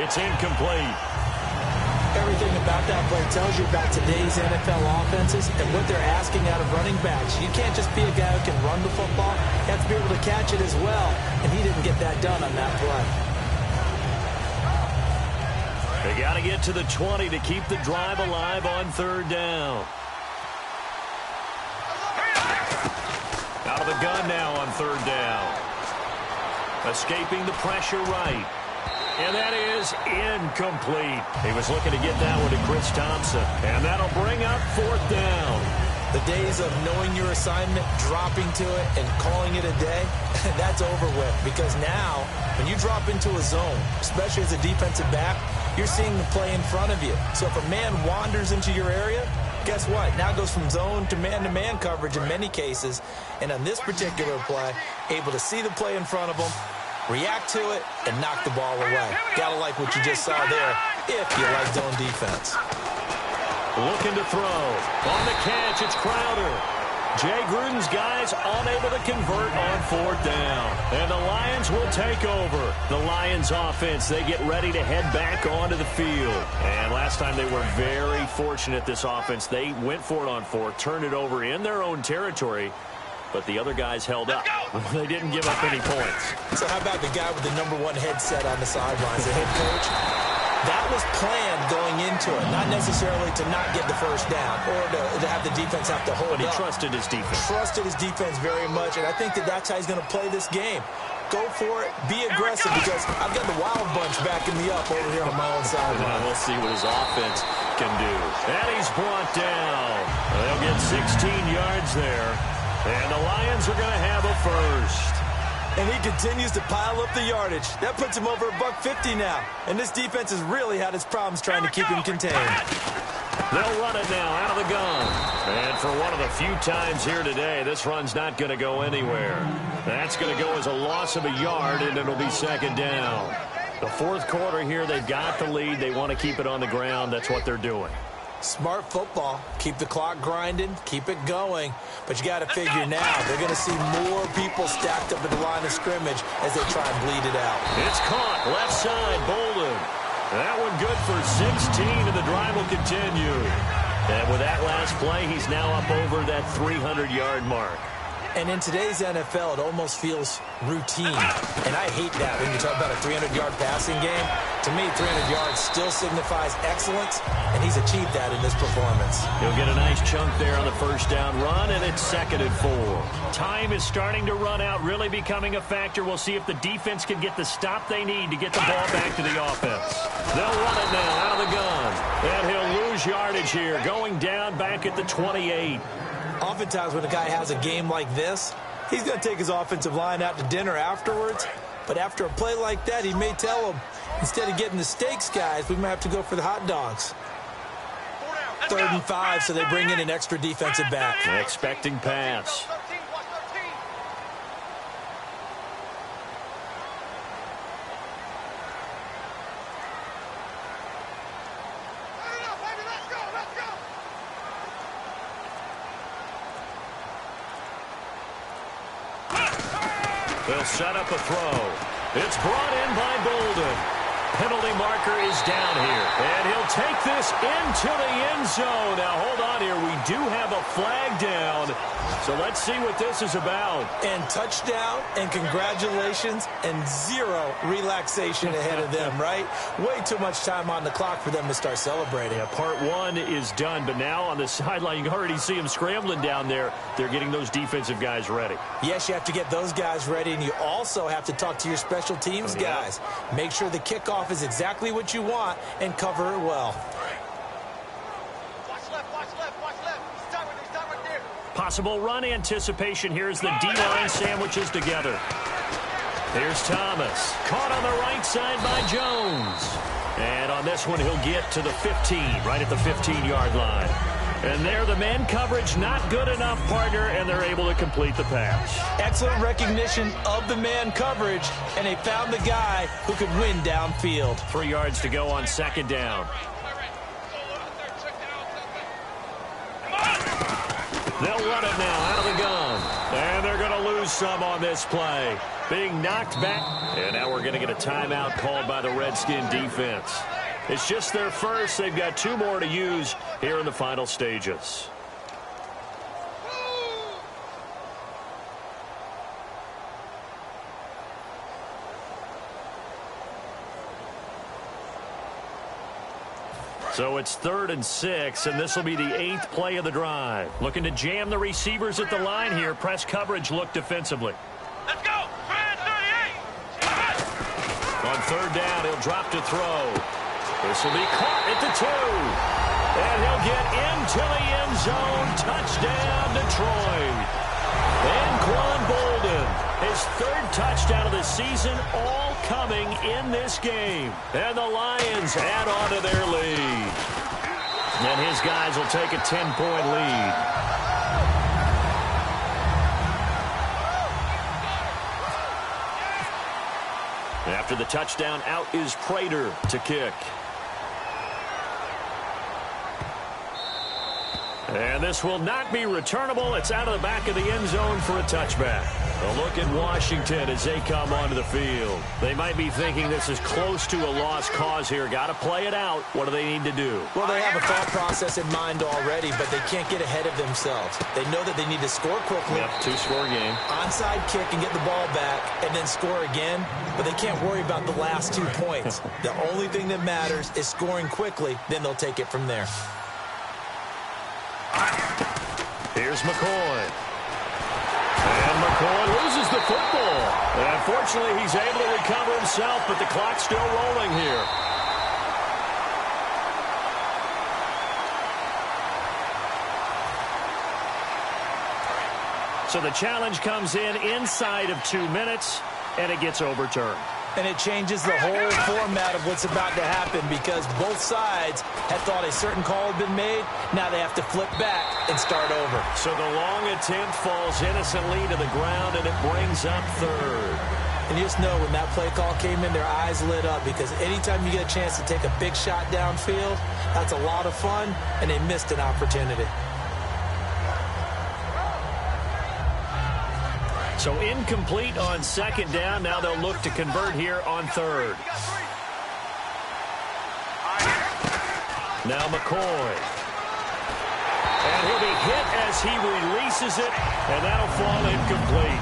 It's incomplete. Everything about that play tells you about today's NFL offenses and what they're asking out of running backs. You can't just be a guy who can run the football. You have to be able to catch it as well, and he didn't get that done on that play. They got to get to the 20 to keep the drive alive on third down. Out of the gun now on third down. Escaping the pressure right. And that is incomplete. He was looking to get that one to Chris Thompson. And that'll bring up fourth down. The days of knowing your assignment, dropping to it, and calling it a day, that's over with. Because now, when you drop into a zone, especially as a defensive back, you're seeing the play in front of you. So if a man wanders into your area, guess what? Now it goes from zone to man coverage in many cases. And on this particular play, able to see the play in front of him, react to it, and knock the ball away. Gotta like what you just saw there if you like zone defense. Looking to throw. On the catch, it's Crowder. Jay Gruden's guys unable to convert on fourth down. And the Lions will take over. The Lions offense, they get ready to head back onto the field. And last time they were very fortunate, this offense. They went for it on fourth, turned it over in their own territory, but the other guys held up. They didn't give up any points. So how about the guy with the #1 headset on the sidelines, the head coach? That was planned going into it, not necessarily to not get the first down or to have the defense have to hold up. But he trusted his defense. Trusted his defense very much, and I think that's how he's going to play this game. Go for it. Be aggressive, because I've got the wild bunch backing me up over here on my own sideline. We'll see what his offense can do. And he's brought down. They'll get 16 yards there. And the Lions are going to have a first. And he continues to pile up the yardage. That puts him over $150 now. And this defense has really had its problems trying to keep him contained. They'll run it now out of the gun. And for one of the few times here today, this run's not going to go anywhere. That's going to go as a loss of a yard, and it'll be second down. The fourth quarter here, they've got the lead. They want to keep it on the ground. That's what they're doing. Smart football. Keep the clock grinding. Keep it going. But you got to figure now, they're going to see more people stacked up at the line of scrimmage as they try and bleed it out. It's caught. Left side, Bolden. That one good for 16, and the drive will continue. And with that last play, he's now up over that 300-yard mark. And in today's NFL, it almost feels routine. And I hate that when you talk about a 300-yard passing game. To me, 300 yards still signifies excellence, and he's achieved that in this performance. He'll get a nice chunk there on the first down run, and it's 2nd and 4. Time is starting to run out, really becoming a factor. We'll see if the defense can get the stop they need to get the ball back to the offense. They'll run it now out of the gun. And he'll lose yardage here, going down back at the 28. Oftentimes when a guy has a game like this, he's going to take his offensive line out to dinner afterwards. But after a play like that, he may tell them, instead of getting the steaks, guys, we might have to go for the hot dogs. 3rd and 5, so they bring in an extra defensive back. Expecting pass. They'll set up a throw. It's brought in by Bolden. Penalty marker is down here. And he'll take this into the end zone. Now, hold on here. We do have a flag down. So let's see what this is about. And touchdown, and congratulations, and zero relaxation ahead of them, right? Way too much time on the clock for them to start celebrating. Yeah, part one is done, but now on the sideline, you can already see them scrambling down there. They're getting those defensive guys ready. Yes, you have to get those guys ready, and you also have to talk to your special teams guys. Make sure the kickoff is exactly what you want and cover it well. Possible run anticipation here as the D-line sandwiches together. Here's Thomas. Caught on the right side by Jones. And on this one, he'll get to the 15, right at the 15-yard line. And there, the man coverage not good enough, partner, and they're able to complete the pass. Excellent recognition of the man coverage, and they found the guy who could win downfield. 3 yards to go on second down. They'll run it now out of the gun. And they're going to lose some on this play. Being knocked back. And now we're going to get a timeout called by the Redskin defense. It's just their first. They've got 2 more to use here in the final stages. So it's 3rd and 6, and this will be the 8th play of the drive. Looking to jam the receivers at the line here. Press coverage look defensively. Let's go! 38! On 3rd down, he'll drop to throw. This will be caught at the 2. And he'll get into the end zone. Touchdown, Detroit. Anquan Bolden, his 3rd touchdown of the season, all coming in this game. And the Lions add on to their lead. And his guys will take a 10-point lead. After the touchdown, out is Prater to kick. And this will not be returnable. It's out of the back of the end zone for a touchback. A look at Washington as they come onto the field. They might be thinking this is close to a lost cause here. Got to play it out. What do they need to do? Well, they have a thought process in mind already, but they can't get ahead of themselves. They know that they need to score quickly. Yep, two-score game. Onside kick and get the ball back and then score again, but they can't worry about the last 2 points. The only thing that matters is scoring quickly, then they'll take it from there. Here's McCoy. And McCoy loses the football. And unfortunately, he's able to recover himself, but the clock's still rolling here. So the challenge comes in inside of 2 minutes, and it gets overturned. And it changes the whole format of what's about to happen because both sides had thought a certain call had been made. Now they have to flip back and start over. So the long attempt falls innocently to the ground, and it brings up third. And you just know when that play call came in, their eyes lit up because anytime you get a chance to take a big shot downfield, that's a lot of fun, and they missed an opportunity. So incomplete on second down. Now they'll look to convert here on third. Now McCoy. And he'll be hit as he releases it, and that'll fall incomplete.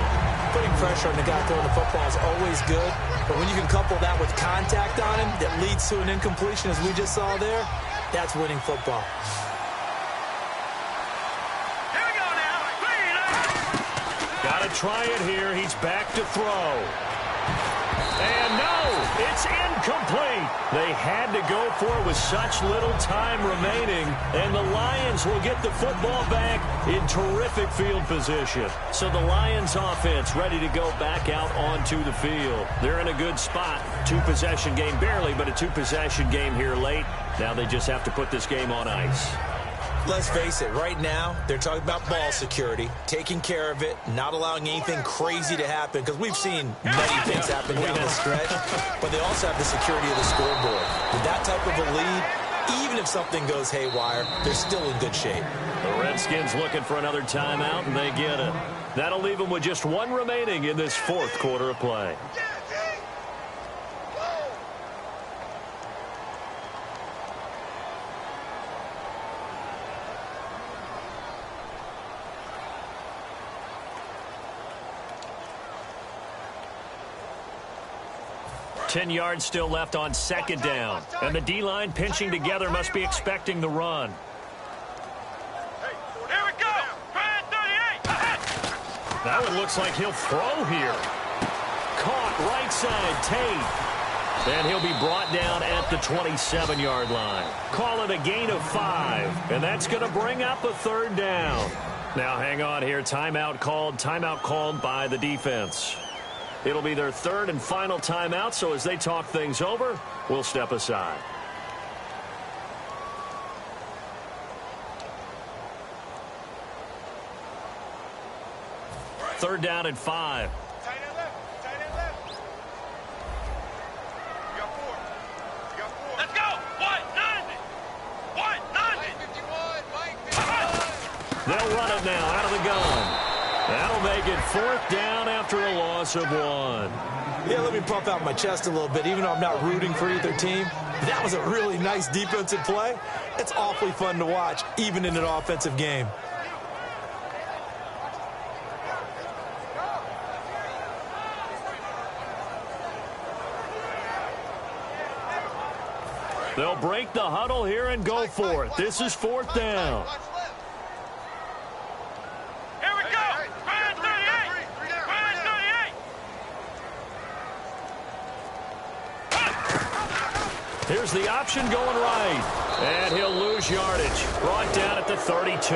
Putting pressure on the guy throwing the football is always good, but when you can couple that with contact on him that leads to an incompletion, as we just saw there, that's winning football. Try it here. He's back to throw. And no, it's incomplete. They had to go for it with such little time remaining, and the Lions will get the football back in terrific field position. So the Lions offense ready to go back out onto the field. They're in a good spot. 2-possession game barely, but a 2-possession game here late. Now they just have to put this game on ice. Let's face it, right now, they're talking about ball security, taking care of it, not allowing anything crazy to happen, because we've seen many things happen down the stretch, but they also have the security of the scoreboard. With that type of a lead, even if something goes haywire, they're still in good shape. The Redskins looking for another timeout, and they get it. That'll leave them with just 1 remaining in this 4th quarter of play. Ten yards still left on second down. And the D-line pinching together must be expecting the run. Here we go! 38! That one looks like he'll throw here. Caught right side, Tate. And he'll be brought down at the 27-yard line. Call it a gain of 5. And that's going to bring up a 3rd down. Now hang on here. Timeout called by the defense. It'll be their 3rd and final timeout, so as they talk things over, we'll step aside. Third down and 5. Tight end left. Tight end left. You got 4. You got 4. Let's go. 190. 190. They'll run it now out of the gun. That'll make it 4th down after a loss of 1. Yeah, let me puff out my chest a little bit, even though I'm not rooting for either team. That was a really nice defensive play. It's awfully fun to watch, even in an offensive game. They'll break the huddle here and go for it. This is 4th down. Here we go. 38. 38. Here's the option going right. And he'll lose yardage. Brought down at the 32.